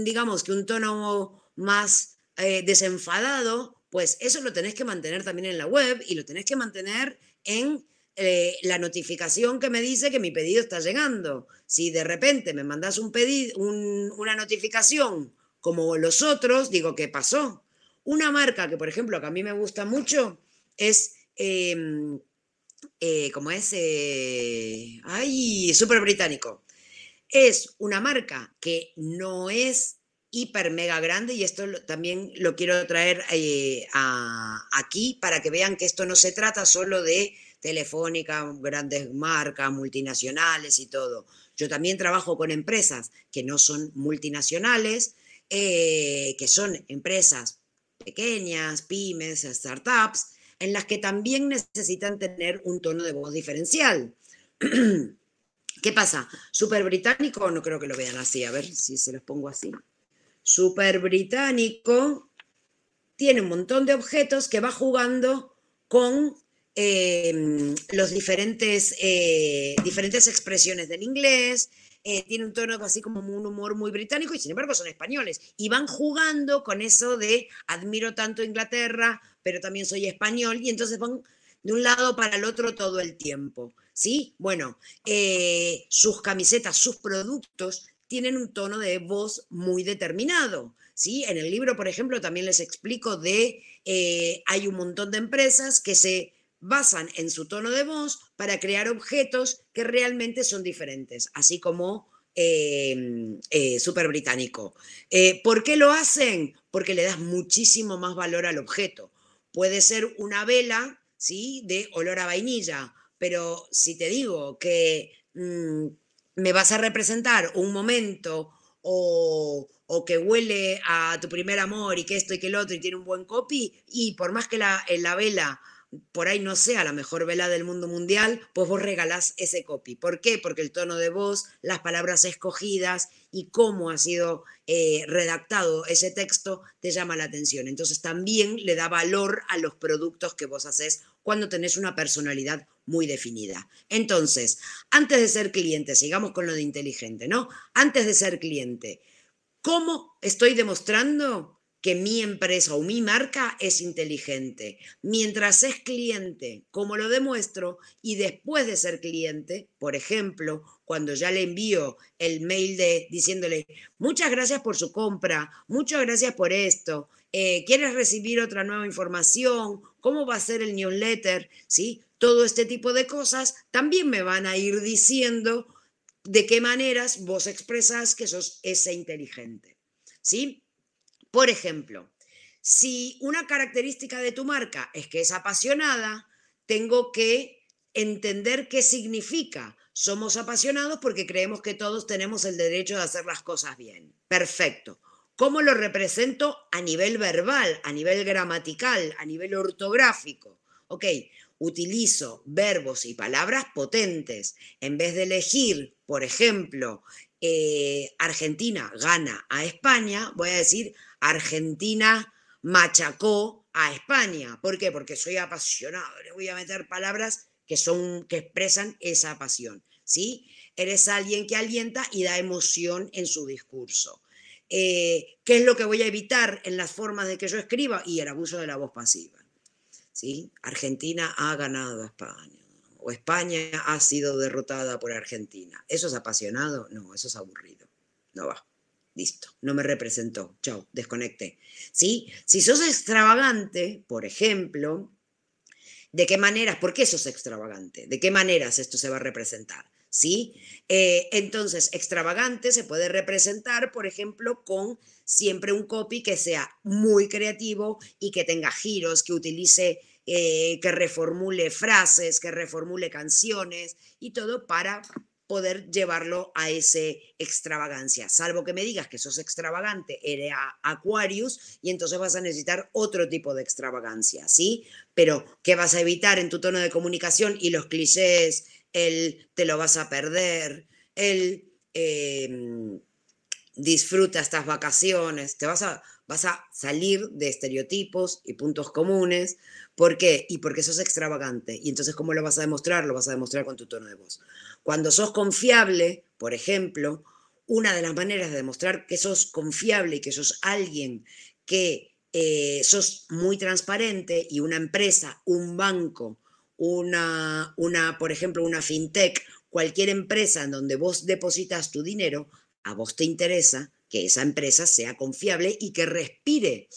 digamos que un tono más desenfadado, pues eso lo tenés que mantener también en la web y lo tenés que mantener en la notificación que me dice que mi pedido está llegando. Si de repente me mandas una notificación como los otros, digo, ¿qué pasó? Una marca que, por ejemplo, que a mí me gusta mucho es, como es, ay, súper británico. Es una marca que no es hiper mega grande y esto también lo quiero traer aquí para que vean que esto no se trata solo de Telefónica, grandes marcas, multinacionales y todo. Yo también trabajo con empresas que no son multinacionales, que son empresas pequeñas, pymes, startups, en las que también necesitan tener un tono de voz diferencial. ¿Qué pasa? Súper británico, no creo que lo vean así, a ver si se los pongo así. Súper británico tiene un montón de objetos que va jugando con los diferentes expresiones del inglés, tiene un tono así como un humor muy británico y sin embargo son españoles y van jugando con eso de admiro tanto Inglaterra, pero también soy español y entonces van de un lado para el otro todo el tiempo. ¿Sí? Bueno, sus camisetas, sus productos tienen un tono de voz muy determinado. ¿Sí? En el libro, por ejemplo, también les explico hay un montón de empresas que se basan en su tono de voz para crear objetos que realmente son diferentes, así como Súper Británico. ¿Por qué lo hacen? Porque le das muchísimo más valor al objeto. Puede ser una vela, ¿sí? De olor a vainilla, pero si te digo que me vas a representar un momento o que huele a tu primer amor y que esto y que el otro y tiene un buen copy, y por más que la vela por ahí no sea la mejor vela del mundo mundial, pues vos regalás ese copy. ¿Por qué? Porque el tono de voz, las palabras escogidas y cómo ha sido redactado ese texto te llama la atención. Entonces también le da valor a los productos que vos haces cuando tenés una personalidad muy definida. Entonces, antes de ser cliente, sigamos con lo de inteligente, ¿no? Antes de ser cliente, ¿cómo estoy demostrando que mi empresa o mi marca es inteligente? Mientras es cliente, ¿cómo lo demuestro? Y después de ser cliente, por ejemplo, cuando ya le envío el mail diciéndole, muchas gracias por su compra, muchas gracias por esto, ¿quieres recibir otra nueva información? ¿Cómo va a ser el newsletter? ¿Sí? Todo este tipo de cosas también me van a ir diciendo de qué maneras vos expresás que sos ese inteligente. ¿sí? Por ejemplo, si una característica de tu marca es que es apasionada, tengo que entender qué significa. Somos apasionados porque creemos que todos tenemos el derecho de hacer las cosas bien. Perfecto. ¿Cómo lo represento a nivel verbal, a nivel gramatical, a nivel ortográfico? Ok, utilizo verbos y palabras potentes. En vez de elegir, por ejemplo, Argentina gana a España, voy a decir Argentina machacó a España. ¿Por qué? Porque soy apasionado. Le voy a meter palabras que expresan esa pasión. ¿Sí? Eres alguien que alienta y da emoción en su discurso. ¿Qué es lo que voy a evitar en las formas de que yo escriba? Y el abuso de la voz pasiva. ¿Sí? Argentina ha ganado a España. O España ha sido derrotada por Argentina. ¿Eso es apasionado? No, eso es aburrido. No va. Listo, no me representó. Chao, desconecté. ¿Sí? Si sos extravagante, por ejemplo, ¿de qué maneras? ¿Por qué sos extravagante? ¿De qué maneras esto se va a representar? ¿Sí? Entonces, extravagante se puede representar, por ejemplo, con siempre un copy que sea muy creativo y que tenga giros, que utilice, que reformule frases, que reformule canciones y todo para poder llevarlo a ese extravagancia. Salvo que me digas que sos extravagante, eres Aquarius, y entonces vas a necesitar otro tipo de extravagancia, ¿sí? Pero ¿qué vas a evitar en tu tono de comunicación? Y los clichés, el te lo vas a perder, el disfruta estas vacaciones, vas a salir de estereotipos y puntos comunes. ¿Por qué? Y porque sos extravagante. Y entonces, ¿cómo lo vas a demostrar? Lo vas a demostrar con tu tono de voz. Cuando sos confiable, por ejemplo, una de las maneras de demostrar que sos confiable y que sos alguien que sos muy transparente, y una empresa, un banco, por ejemplo, una fintech, cualquier empresa en donde vos depositas tu dinero, a vos te interesa que esa empresa sea confiable y que respire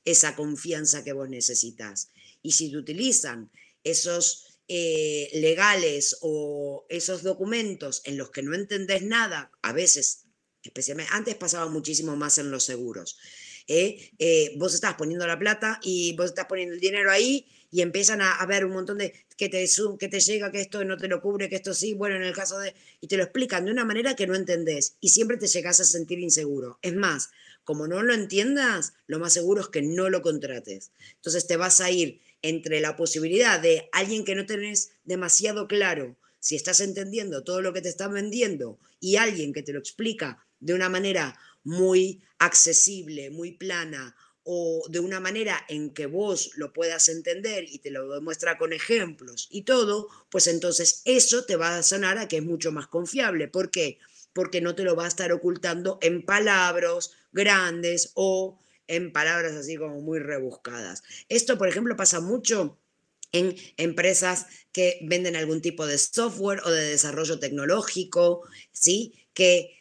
esa confianza que vos necesitas. Y si te utilizan esos legales o esos documentos en los que no entendés nada, a veces, especialmente, antes pasaba muchísimo más en los seguros. Vos estás poniendo la plata y vos estás poniendo el dinero ahí y empiezan a ver un montón de que te llega, que esto no te lo cubre, que esto sí, bueno, en el caso de... Y te lo explican de una manera que no entendés y siempre te llegás a sentir inseguro. Es más, como no lo entiendas, lo más seguro es que no lo contrates. Entonces te vas a ir entre la posibilidad de alguien que no tenés demasiado claro si estás entendiendo todo lo que te están vendiendo, y alguien que te lo explica de una manera muy accesible, muy plana, o de una manera en que vos lo puedas entender y te lo demuestra con ejemplos y todo, pues entonces eso te va a sonar a que es mucho más confiable. ¿Por qué? Porque no te lo va a estar ocultando en palabras grandes o en palabras así como muy rebuscadas. Esto, por ejemplo, pasa mucho en empresas que venden algún tipo de software o de desarrollo tecnológico, ¿sí? Que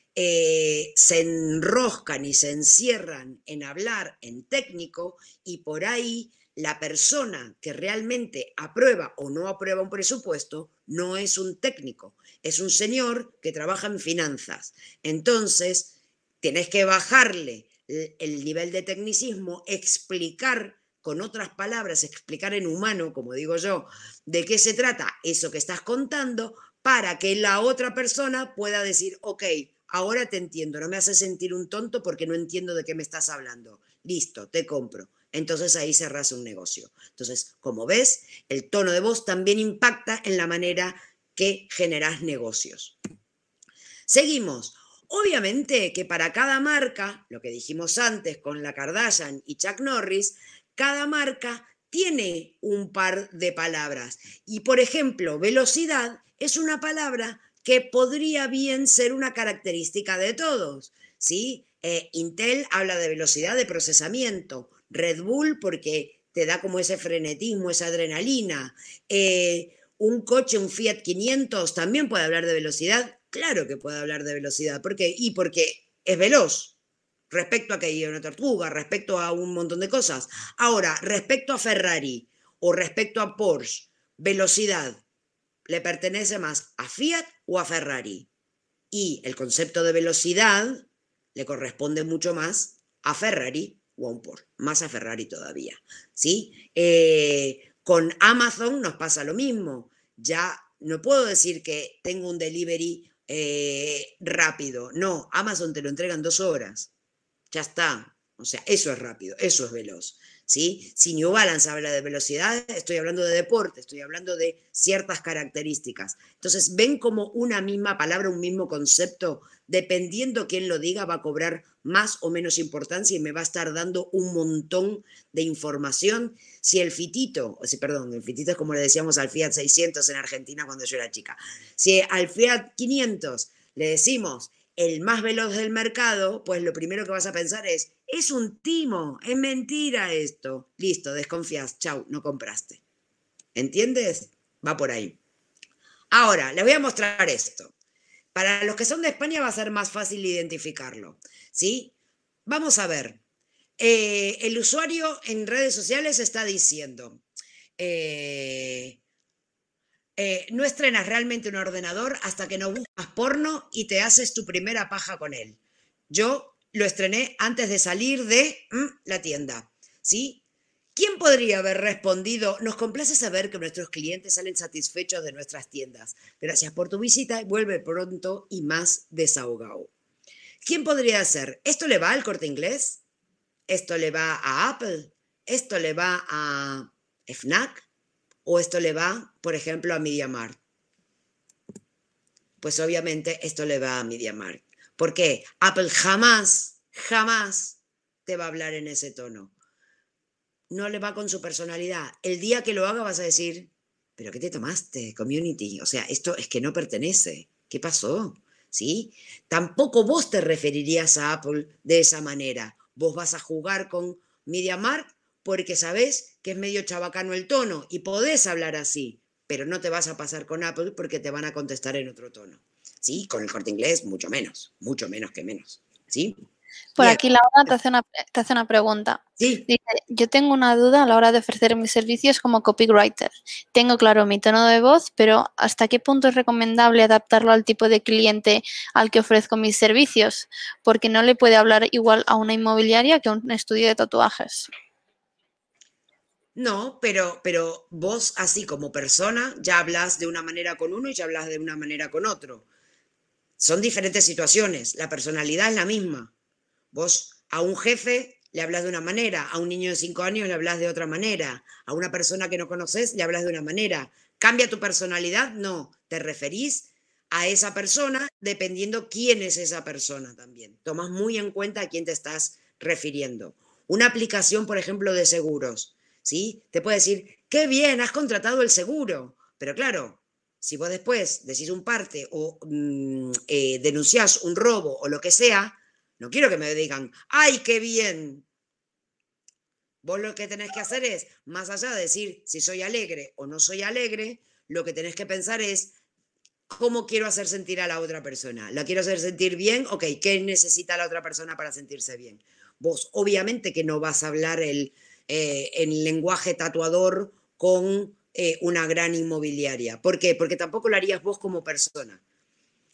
se enroscan y se encierran en hablar en técnico, y por ahí la persona que realmente aprueba o no aprueba un presupuesto no es un técnico, es un señor que trabaja en finanzas. Entonces, tienes que bajarle el nivel de tecnicismo, explicar con otras palabras, explicar en humano, como digo yo, de qué se trata eso que estás contando, para que la otra persona pueda decir, ok, ahora te entiendo, no me haces sentir un tonto porque no entiendo de qué me estás hablando. Listo, te compro. Entonces ahí cerrás un negocio. Entonces, como ves, el tono de voz también impacta en la manera que generás negocios. Seguimos. Obviamente que para cada marca, lo que dijimos antes con la Kardashian y Chuck Norris, cada marca tiene un par de palabras. Y por ejemplo, velocidad es una palabra que podría bien ser una característica de todos, ¿sí? Intel habla de velocidad de procesamiento, Red Bull porque te da como ese frenetismo, esa adrenalina. Un coche, un Fiat 500, también puede hablar de velocidad. Claro que puede hablar de velocidad. ¿Por qué? Y porque es veloz. Respecto a que hay una tortuga, respecto a un montón de cosas. Ahora, respecto a Ferrari o respecto a Porsche, velocidad, ¿le pertenece más a Fiat o a Ferrari? Y el concepto de velocidad le corresponde mucho más a Ferrari o a un Porsche, más a Ferrari todavía, ¿sí? Con Amazon nos pasa lo mismo. Ya no puedo decir que tengo un delivery rápido. No, Amazon te lo entrega en 2 horas. Ya está. O sea, eso es rápido, eso es veloz. ¿Sí? Si New Balance habla de velocidad, estoy hablando de deporte, estoy hablando de ciertas características. Entonces, ven como una misma palabra, un mismo concepto, dependiendo quién lo diga, va a cobrar más o menos importancia y me va a estar dando un montón de información. Si el fitito, perdón, el fitito es como le decíamos al Fiat 600 en Argentina cuando yo era chica, si al Fiat 500 le decimos el más veloz del mercado, pues lo primero que vas a pensar es un timo, es mentira esto. Listo, desconfías, chau, no compraste. ¿Entiendes? Va por ahí. Ahora, les voy a mostrar esto. Para los que son de España va a ser más fácil identificarlo, ¿sí? Vamos a ver. El usuario en redes sociales está diciendo, no estrenas realmente un ordenador hasta que no buscas porno y te haces tu primera paja con él. Yo lo estrené antes de salir de la tienda, ¿sí? ¿Quién podría haber respondido? Nos complace saber que nuestros clientes salen satisfechos de nuestras tiendas. Gracias por tu visita, vuelve pronto y más desahogado. ¿Quién podría ser? ¿Esto le va al Corte Inglés? ¿Esto le va a Apple? ¿Esto le va a Fnac? ¿O esto le va, por ejemplo, a MediaMarkt? Pues obviamente esto le va a MediaMarkt. ¿Por qué? Apple jamás te va a hablar en ese tono. No le va con su personalidad. El día que lo haga vas a decir, ¿pero qué te tomaste, community? O sea, esto es que no pertenece. ¿Qué pasó? ¿Sí? Tampoco vos te referirías a Apple de esa manera. Vos vas a jugar con MediaMarkt porque sabés que es medio chabacano el tono y podés hablar así, pero no te vas a pasar con Apple porque te van a contestar en otro tono. ¿Sí? Con el Corte Inglés, mucho menos que menos. ¿Sí? Por Bien. aquí Laura te hace una pregunta. Sí. Dice, yo tengo una duda a la hora de ofrecer mis servicios como copywriter. Tengo claro mi tono de voz, pero ¿hasta qué punto es recomendable adaptarlo al tipo de cliente al que ofrezco mis servicios? Porque no le puede hablar igual a una inmobiliaria que a un estudio de tatuajes. No, pero vos así como persona ya hablas de una manera con uno y ya hablas de una manera con otro. Son diferentes situaciones, la personalidad es la misma. Vos a un jefe le hablas de una manera, a un niño de 5 años le hablas de otra manera, a una persona que no conoces le hablas de una manera. ¿Cambia tu personalidad? No, te referís a esa persona dependiendo quién es esa persona también. Tomas muy en cuenta a quién te estás refiriendo. Una aplicación, por ejemplo, de seguros, ¿sí? Te puede decir, qué bien, has contratado el seguro, pero claro, si vos después decís un parte o denunciás un robo o lo que sea, no quiero que me digan, ¡ay, qué bien! Vos lo que tenés que hacer es, más allá de decir si soy alegre o no soy alegre, lo que tenés que pensar es, ¿cómo quiero hacer sentir a la otra persona? ¿La quiero hacer sentir bien? Ok, ¿qué necesita la otra persona para sentirse bien? Vos obviamente que no vas a hablar el lenguaje tatuador con una gran inmobiliaria. ¿Por qué? Porque tampoco lo harías vos como persona.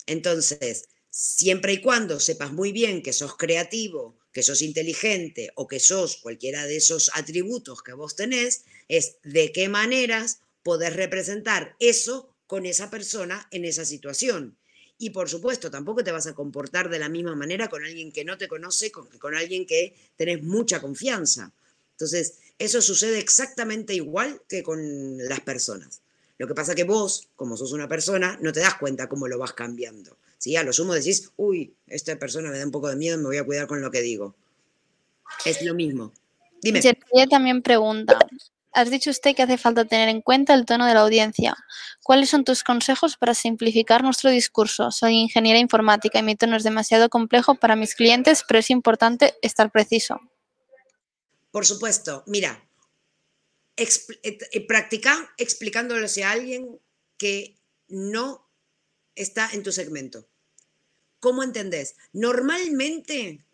Entonces, siempre y cuando sepas muy bien que sos creativo, que sos inteligente o que sos cualquiera de esos atributos que vos tenés, es de qué maneras podés representar eso con esa persona en esa situación. Y por supuesto, tampoco te vas a comportar de la misma manera con alguien que no te conoce, con alguien que tenés mucha confianza. Entonces, eso sucede exactamente igual que con las personas. Lo que pasa que vos, como sos una persona, no te das cuenta cómo lo vas cambiando. ¿Sí? A lo sumo decís, uy, esta persona me da un poco de miedo, me voy a cuidar con lo que digo. Es lo mismo. Dime. Ella también pregunta, has dicho usted que hace falta tener en cuenta el tono de la audiencia. ¿Cuáles son tus consejos para simplificar nuestro discurso? Soy ingeniera informática y mi tono es demasiado complejo para mis clientes, pero es importante estar preciso. Por supuesto, mira, practica explicándolo a alguien que no está en tu segmento. ¿Cómo entendés? Normalmente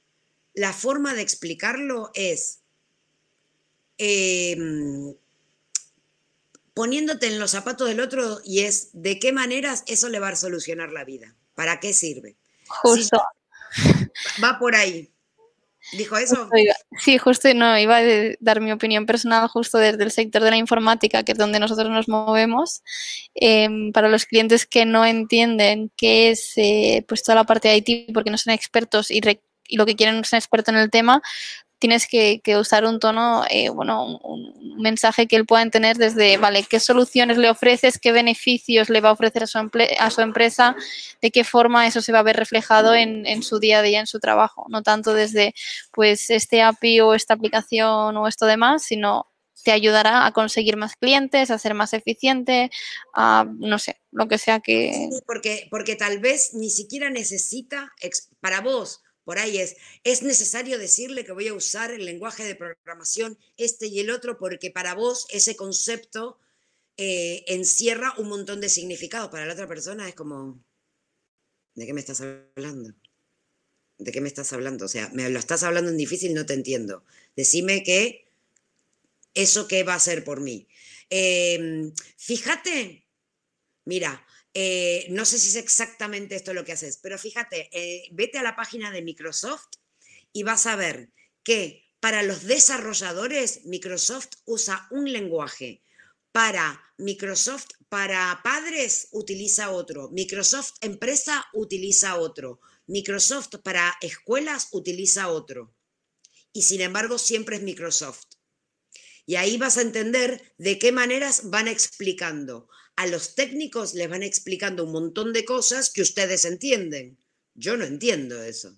la forma de explicarlo es poniéndote en los zapatos del otro y es de qué maneras eso le va a solucionar la vida. ¿Para qué sirve? Justo. Si va por ahí. ¿Dijo eso? Sí, justo no, iba a dar mi opinión personal justo desde el sector de la informática, que es donde nosotros nos movemos. Para los clientes que no entienden qué es pues toda la parte de IT porque no son expertos y lo que quieren es un experto en el tema, tienes que usar un tono, bueno, un mensaje que él pueda tener desde, vale, qué soluciones le ofreces, qué beneficios le va a ofrecer a su empresa, de qué forma eso se va a ver reflejado en su día a día, en su trabajo. No tanto desde, pues, este API o esta aplicación o esto demás, sino te ayudará a conseguir más clientes, a ser más eficiente, a, no sé, lo que sea que... Sí, porque tal vez ni siquiera necesita, para vos, por ahí es necesario decirle que voy a usar el lenguaje de programación este y el otro, porque para vos ese concepto encierra un montón de significado. Para la otra persona es como, ¿de qué me estás hablando? ¿De qué me estás hablando? O sea, me lo estás hablando en difícil, no te entiendo. Decime que eso qué va a hacer por mí. Fíjate, mira, no sé si es exactamente esto lo que haces, pero fíjate, vete a la página de Microsoft y vas a ver que para los desarrolladores Microsoft usa un lenguaje. Para Microsoft, para padres utiliza otro. Microsoft empresa utiliza otro. Microsoft para escuelas utiliza otro. Y sin embargo siempre es Microsoft. Y ahí vas a entender de qué maneras van explicando. A los técnicos les van explicando un montón de cosas que ustedes entienden. Yo no entiendo eso.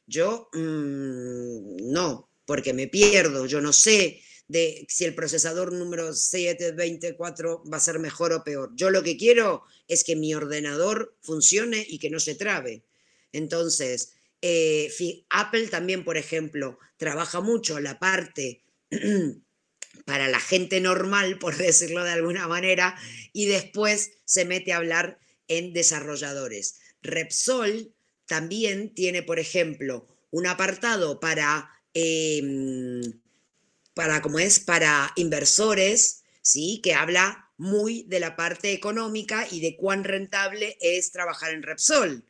Yo no, porque me pierdo. Yo no sé de si el procesador número 724 va a ser mejor o peor. Yo lo que quiero es que mi ordenador funcione y que no se trabe. Entonces, Apple también, por ejemplo, trabaja mucho la parte para la gente normal, por decirlo de alguna manera, y después se mete a hablar en desarrolladores. Repsol también tiene, por ejemplo, un apartado como es, para inversores, ¿sí? Que habla muy de la parte económica y de cuán rentable es trabajar en Repsol.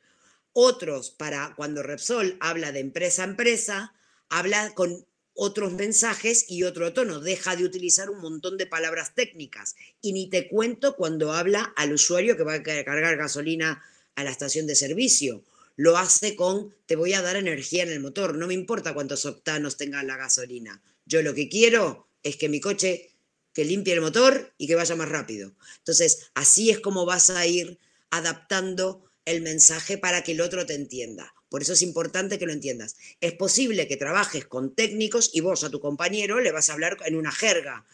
Otros, para cuando Repsol habla de empresa a empresa, habla con otros mensajes y otro tono, deja de utilizar un montón de palabras técnicas. Y ni te cuento cuando habla al usuario que va a cargar gasolina a la estación de servicio. Lo hace con, te voy a dar energía en el motor, no me importa cuántos octanos tenga la gasolina. Yo lo que quiero es que mi coche, que limpie el motor y que vaya más rápido. Entonces, así es como vas a ir adaptando el mensaje para que el otro te entienda. Por eso es importante que lo entiendas. Es posible que trabajes con técnicos y vos a tu compañero le vas a hablar en una jerga.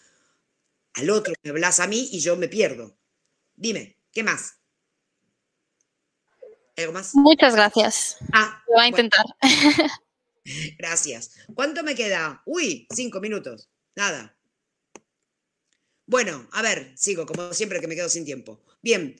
Al otro me hablas a mí y yo me pierdo. Dime, ¿qué más? ¿Algo más? Muchas gracias. Ah, Lo voy a bueno, intentar. gracias. ¿Cuánto me queda? Uy, 5 minutos. Nada. Bueno, a ver, sigo, como siempre que me quedo sin tiempo. Bien,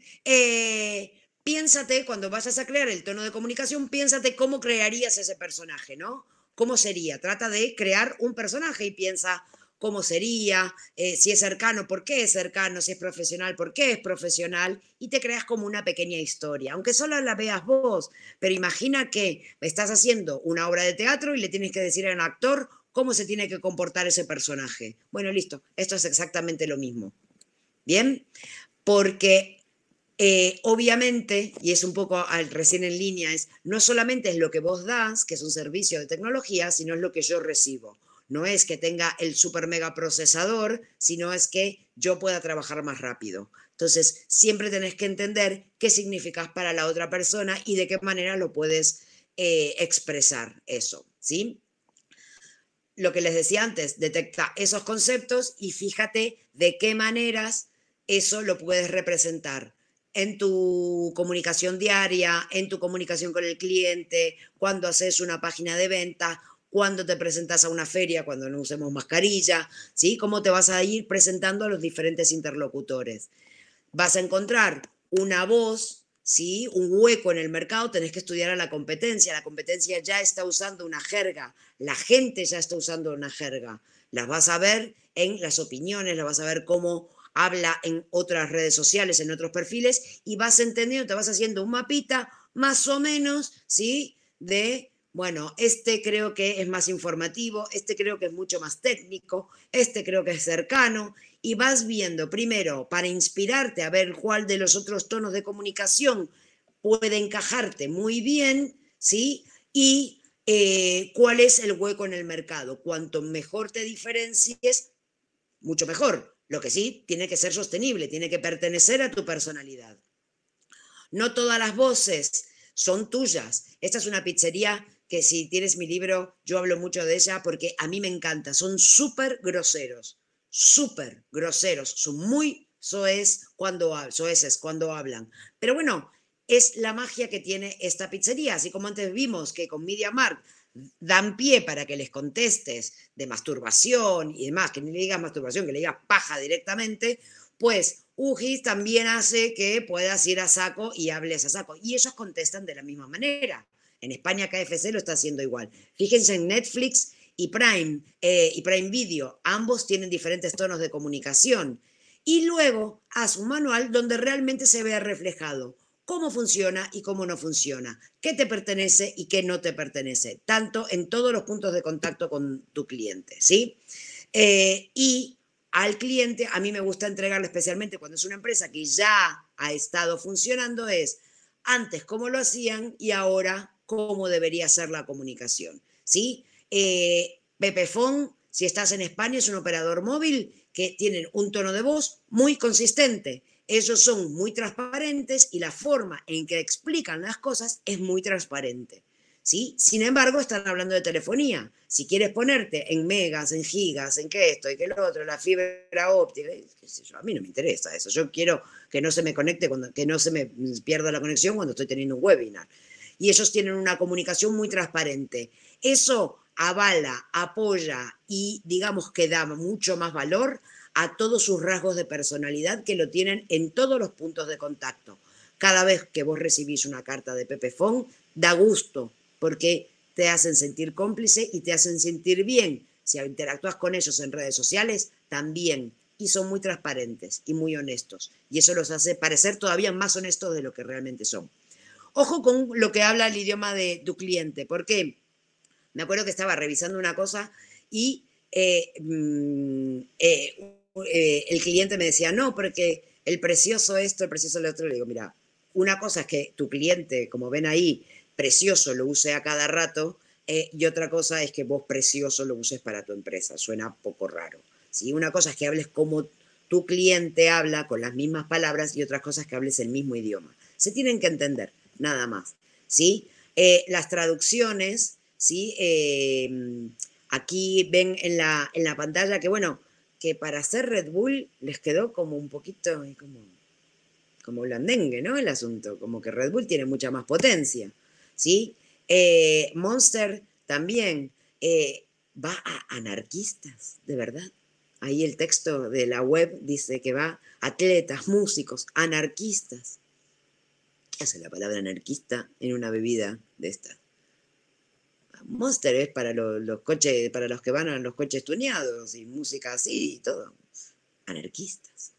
piénsate, cuando vayas a crear el tono de comunicación, piénsate cómo crearías ese personaje, ¿no? ¿Cómo sería? Trata de crear un personaje y piensa cómo sería, si es cercano, por qué es cercano, si es profesional, por qué es profesional, y te creas como una pequeña historia, aunque solo la veas vos, pero imagina que estás haciendo una obra de teatro y le tienes que decir a un actor cómo se tiene que comportar ese personaje. Bueno, listo, esto es exactamente lo mismo. ¿Bien? Porque obviamente, y es un poco recién en línea, no solamente es lo que vos das, que es un servicio de tecnología, sino es lo que yo recibo. No es que tenga el super mega procesador, sino es que yo pueda trabajar más rápido. Entonces, siempre tenés que entender qué significas para la otra persona y de qué manera lo puedes expresar eso, ¿sí? Lo que les decía antes, detecta esos conceptos y fíjate de qué maneras eso lo puedes representar en tu comunicación diaria, en tu comunicación con el cliente, cuando haces una página de venta, cuando te presentas a una feria, cuando no usemos mascarilla, ¿sí? Cómo te vas a ir presentando a los diferentes interlocutores. Vas a encontrar una voz, ¿sí? Un hueco en el mercado, tenés que estudiar a la competencia ya está usando una jerga, la gente ya está usando una jerga, las vas a ver en las opiniones, las vas a ver cómo habla en otras redes sociales, en otros perfiles, y vas entendiendo, te vas haciendo un mapita más o menos, ¿sí? De bueno, este creo que es más informativo, este creo que es mucho más técnico, este creo que es cercano, y vas viendo primero para inspirarte a ver cuál de los otros tonos de comunicación puede encajarte muy bien, ¿sí? Y cuál es el hueco en el mercado. Cuanto mejor te diferencies, mucho mejor. Lo que sí, tiene que ser sostenible, tiene que pertenecer a tu personalidad. No todas las voces son tuyas. Esta es una pizzería que si tienes mi libro, yo hablo mucho de ella porque a mí me encanta. Son súper groseros, son muy soeces cuando hablan. Pero bueno, es la magia que tiene esta pizzería. Así como antes vimos que con MediaMarkt dan pie para que les contestes de masturbación y demás, que ni le digas masturbación, que le digas paja directamente, pues UGIS también hace que puedas ir a saco y hables a saco. Y ellos contestan de la misma manera. En España KFC lo está haciendo igual. Fíjense en Netflix y Prime Video. Ambos tienen diferentes tonos de comunicación. Y luego haz un manual donde realmente se vea reflejado cómo funciona y cómo no funciona, qué te pertenece y qué no te pertenece, tanto en todos los puntos de contacto con tu cliente, ¿sí? Y al cliente, a mí me gusta entregarle, especialmente cuando es una empresa que ya ha estado funcionando, es antes cómo lo hacían y ahora cómo debería ser la comunicación, ¿sí? Pepefon, si estás en España, es un operador móvil que tienen un tono de voz muy consistente. Ellos son muy transparentes y la forma en que explican las cosas es muy transparente. ¿Sí? Sin embargo, están hablando de telefonía. Si quieres ponerte en megas, en gigas, en que esto y que lo otro, la fibra óptica, qué sé yo, a mí no me interesa eso. Yo quiero que no se me conecte, que no se me pierda la conexión cuando estoy teniendo un webinar. Y ellos tienen una comunicación muy transparente. Eso avala, apoya y digamos que da mucho más valor a todos sus rasgos de personalidad que lo tienen en todos los puntos de contacto. Cada vez que vos recibís una carta de Pepefon, da gusto, porque te hacen sentir cómplice y te hacen sentir bien. Si interactúas con ellos en redes sociales, también. Y son muy transparentes y muy honestos. Y eso los hace parecer todavía más honestos de lo que realmente son. Ojo con lo que habla el idioma de tu cliente, porque me acuerdo que estaba revisando una cosa y el cliente me decía, no, porque el precioso esto, el precioso lo otro. Le digo, mira, una cosa es que tu cliente, como ven ahí, precioso lo use a cada rato, y otra cosa es que vos precioso lo uses para tu empresa. Suena poco raro. ¿Sí? Una cosa es que hables como tu cliente habla con las mismas palabras y otra cosa es que hables el mismo idioma. Se tienen que entender, nada más. ¿Sí? Las traducciones, ¿sí? Aquí ven en la pantalla que, bueno, que para hacer Red Bull les quedó como un poquito como blandengue, ¿no? El asunto, como que Red Bull tiene mucha más potencia, ¿sí? Monster también va a anarquistas, de verdad. Ahí el texto de la web dice que va atletas, músicos, anarquistas. ¿Qué hace la palabra anarquista en una bebida de esta? Monster es para los coches, para los que van a los coches tuneados y música así y todo. Anarquistas.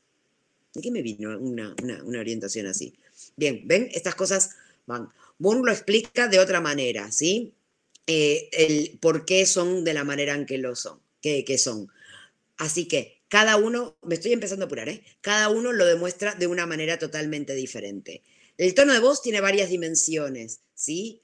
¿De qué me vino una orientación así? Bien, ¿ven? Estas cosas van. Bourne lo explica de otra manera, ¿sí? El por qué son de la manera en que lo son, que son. Así que cada uno, me estoy empezando a apurar, ¿eh? Cada uno lo demuestra de una manera totalmente diferente. El tono de voz tiene varias dimensiones, ¿sí?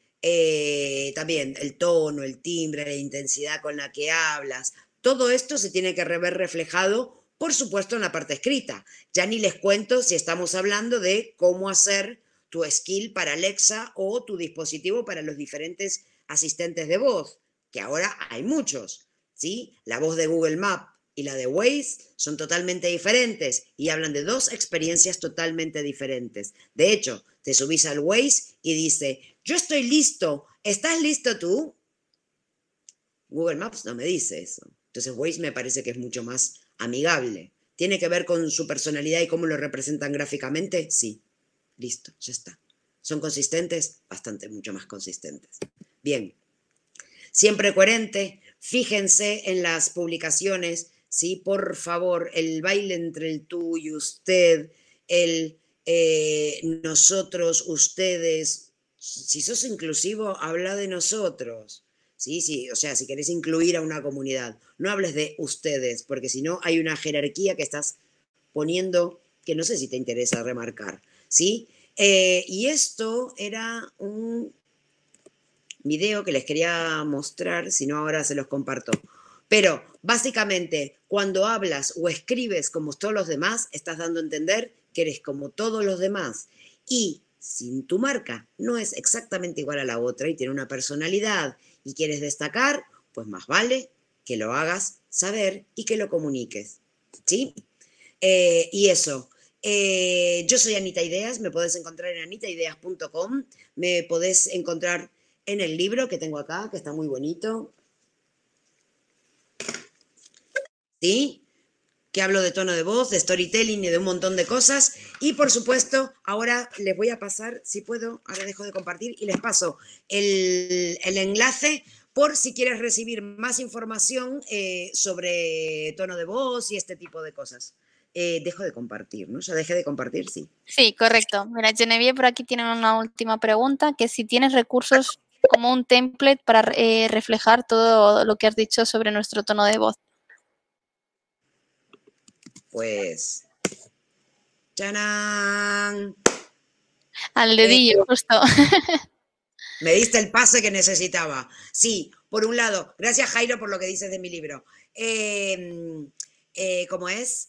También el tono, el timbre, la intensidad con la que hablas, todo esto se tiene que ver reflejado, por supuesto, en la parte escrita. Ya ni les cuento si estamos hablando de cómo hacer tu skill para Alexa o tu dispositivo para los diferentes asistentes de voz, que ahora hay muchos, ¿sí? La voz de Google Maps y la de Waze son totalmente diferentes y hablan de dos experiencias totalmente diferentes. De hecho, te subís al Waze y dice, yo estoy listo, ¿estás listo tú? Google Maps no me dice eso. Entonces Waze me parece que es mucho más amigable. ¿Tiene que ver con su personalidad y cómo lo representan gráficamente? Sí. Listo, ya está. ¿Son consistentes? Bastante, mucho más consistentes. Bien. Siempre coherente. Fíjense en las publicaciones, ¿sí? Por favor, el baile entre el tú y usted, el nosotros, ustedes, si sos inclusivo, habla de nosotros. Sí, sí, o sea, si querés incluir a una comunidad, no hables de ustedes, porque si no hay una jerarquía que estás poniendo que no sé si te interesa remarcar, ¿sí? Y esto era un video que les quería mostrar, si no ahora se los comparto. Pero básicamente, cuando hablas o escribes como todos los demás, estás dando a entender que eres como todos los demás. Y si tu marca no es exactamente igual a la otra y tiene una personalidad y quieres destacar, pues más vale que lo hagas saber y que lo comuniques. ¿Sí? Y eso. Yo soy Anita Ideas, me podés encontrar en anitaideas.com, me podés encontrar en el libro que tengo acá, que está muy bonito, ¿sí? Que hablo de tono de voz, de storytelling y de un montón de cosas. Y por supuesto, ahora les voy a pasar, si puedo, ahora dejo de compartir y les paso el enlace por si quieres recibir más información sobre tono de voz y este tipo de cosas. Dejo de compartir, ¿no? Ya dejé de compartir, sí. Sí, correcto. Mira, Genevieve por aquí tiene una última pregunta, que si tienes recursos como un template para reflejar todo lo que has dicho sobre nuestro tono de voz. Pues, ¡chanán! Al dedillo, justo. Me diste el pase que necesitaba. Sí, por un lado, gracias Jairo por lo que dices de mi libro. ¿Cómo es?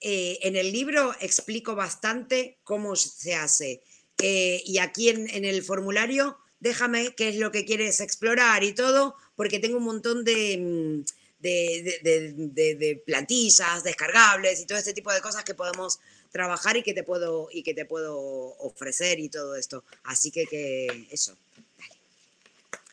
En el libro explico bastante cómo se hace. Y aquí en el formulario, déjame qué es lo que quieres explorar y todo, porque tengo un montón de plantillas descargables y todo este tipo de cosas que podemos trabajar y que te puedo ofrecer y todo esto. Así que eso.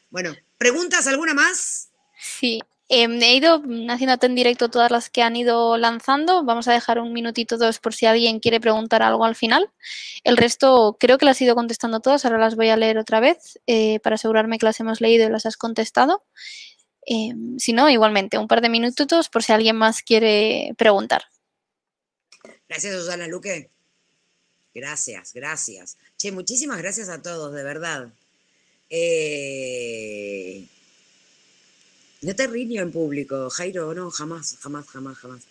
Bueno, ¿preguntas alguna más? Sí, he ido haciéndote en directo todas las que han ido lanzando. Vamos a dejar un minutito dos por si alguien quiere preguntar algo al final. El resto creo que las he ido contestando todas. Ahora las voy a leer otra vez para asegurarme que las hemos leído y las has contestado. Si no, igualmente, un par de minutitos por si alguien más quiere preguntar. Gracias, Susana Luque. Gracias, gracias. Che, muchísimas gracias a todos, de verdad. No te riño en público, Jairo, no, jamás, jamás, jamás, jamás.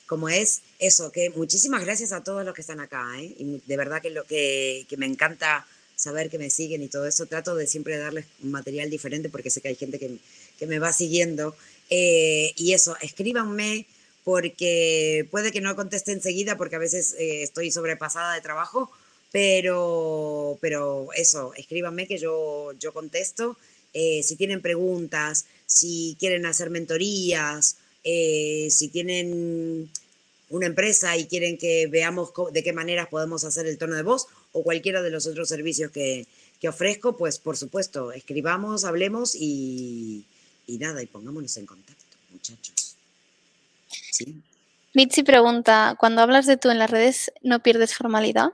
Como es eso, que muchísimas gracias a todos los que están acá, ¿eh? Y de verdad que me encanta saber que me siguen y todo eso. Trato de siempre darles material diferente porque sé que hay gente que me va siguiendo. Y eso, escríbanme porque puede que no conteste enseguida porque a veces estoy sobrepasada de trabajo, pero eso, escríbanme que yo contesto. Si tienen preguntas, si quieren hacer mentorías, si tienen una empresa y quieren que veamos de qué maneras podemos hacer el tono de voz o cualquiera de los otros servicios que ofrezco, pues por supuesto, escribamos, hablemos y nada, y pongámonos en contacto, muchachos. ¿Sí? Mitzi pregunta, cuando hablas de tú en las redes, ¿no pierdes formalidad?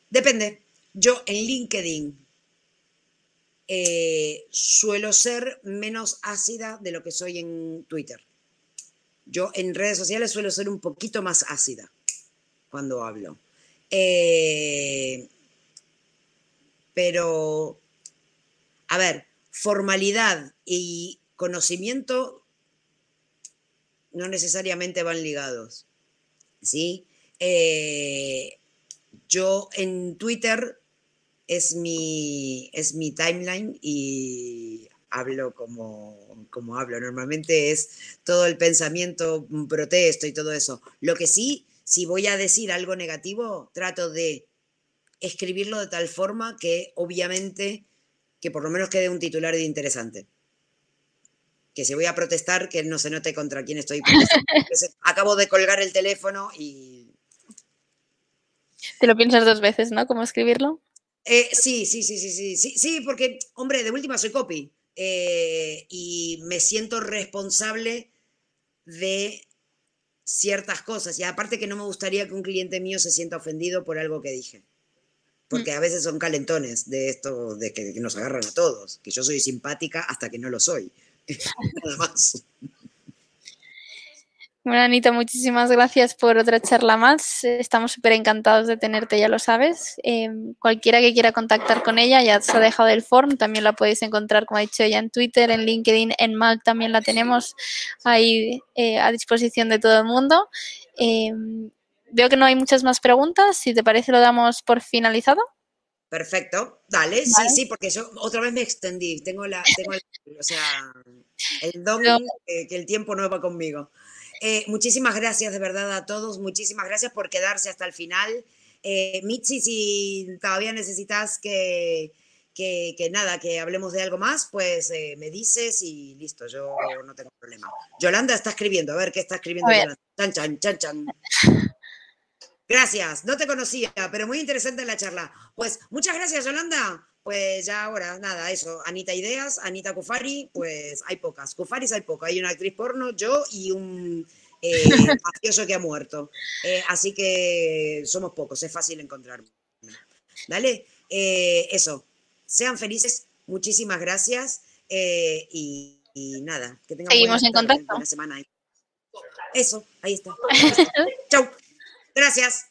Depende. Yo en LinkedIn suelo ser menos ácida de lo que soy en Twitter. Yo en redes sociales suelo ser un poquito más ácida cuando hablo. Pero, a ver, formalidad y conocimiento no necesariamente van ligados, ¿sí? Yo en Twitter es mi timeline y hablo como hablo. Normalmente es todo el pensamiento, protesto y todo eso. Lo que sí, si voy a decir algo negativo, trato de escribirlo de tal forma que obviamente que por lo menos quede un titular interesante. Que si voy a protestar, que no se note contra quién estoy protestando. Acabo de colgar el teléfono y... Te lo piensas dos veces, ¿no? ¿Cómo escribirlo? Sí, porque, hombre, de última soy copy y me siento responsable de ciertas cosas y aparte que no me gustaría que un cliente mío se sienta ofendido por algo que dije, porque a veces son calentones de esto, de que nos agarran a todos, que yo soy simpática hasta que no lo soy, nada más. Bueno, Anita, muchísimas gracias por otra charla más. Estamos súper encantados de tenerte, ya lo sabes. Cualquiera que quiera contactar con ella ya se ha dejado el form, también la podéis encontrar, como ha dicho ella, en Twitter, en LinkedIn, en Mal también la tenemos ahí a disposición de todo el mundo. Veo que no hay muchas más preguntas. Si te parece, lo damos por finalizado. Perfecto, dale, sí, Vale. sí, porque yo otra vez me extendí, o sea, el don Pero, que el tiempo no va conmigo. Muchísimas gracias de verdad a todos, muchísimas gracias por quedarse hasta el final. Mitzi, si todavía necesitas que nada, que hablemos de algo más, pues me dices y listo, yo no tengo problema. Yolanda está escribiendo, a ver qué está a escribiendo ver, Yolanda. Chan, chan, chan, chan. Gracias, no te conocía, pero muy interesante la charla. Pues muchas gracias, Yolanda. Pues ya ahora, nada, eso. Anita Ideas, Anita Cufari, pues hay pocas. Cufaris hay pocas. Hay una actriz porno, yo y un mafioso que ha muerto. Así que somos pocos, es fácil encontrarme. ¿Dale? Eso. Sean felices, muchísimas gracias. Y nada, que tengan seguimos buena en tarde, contacto. buena semana. Eso, ahí está. Chau. Gracias.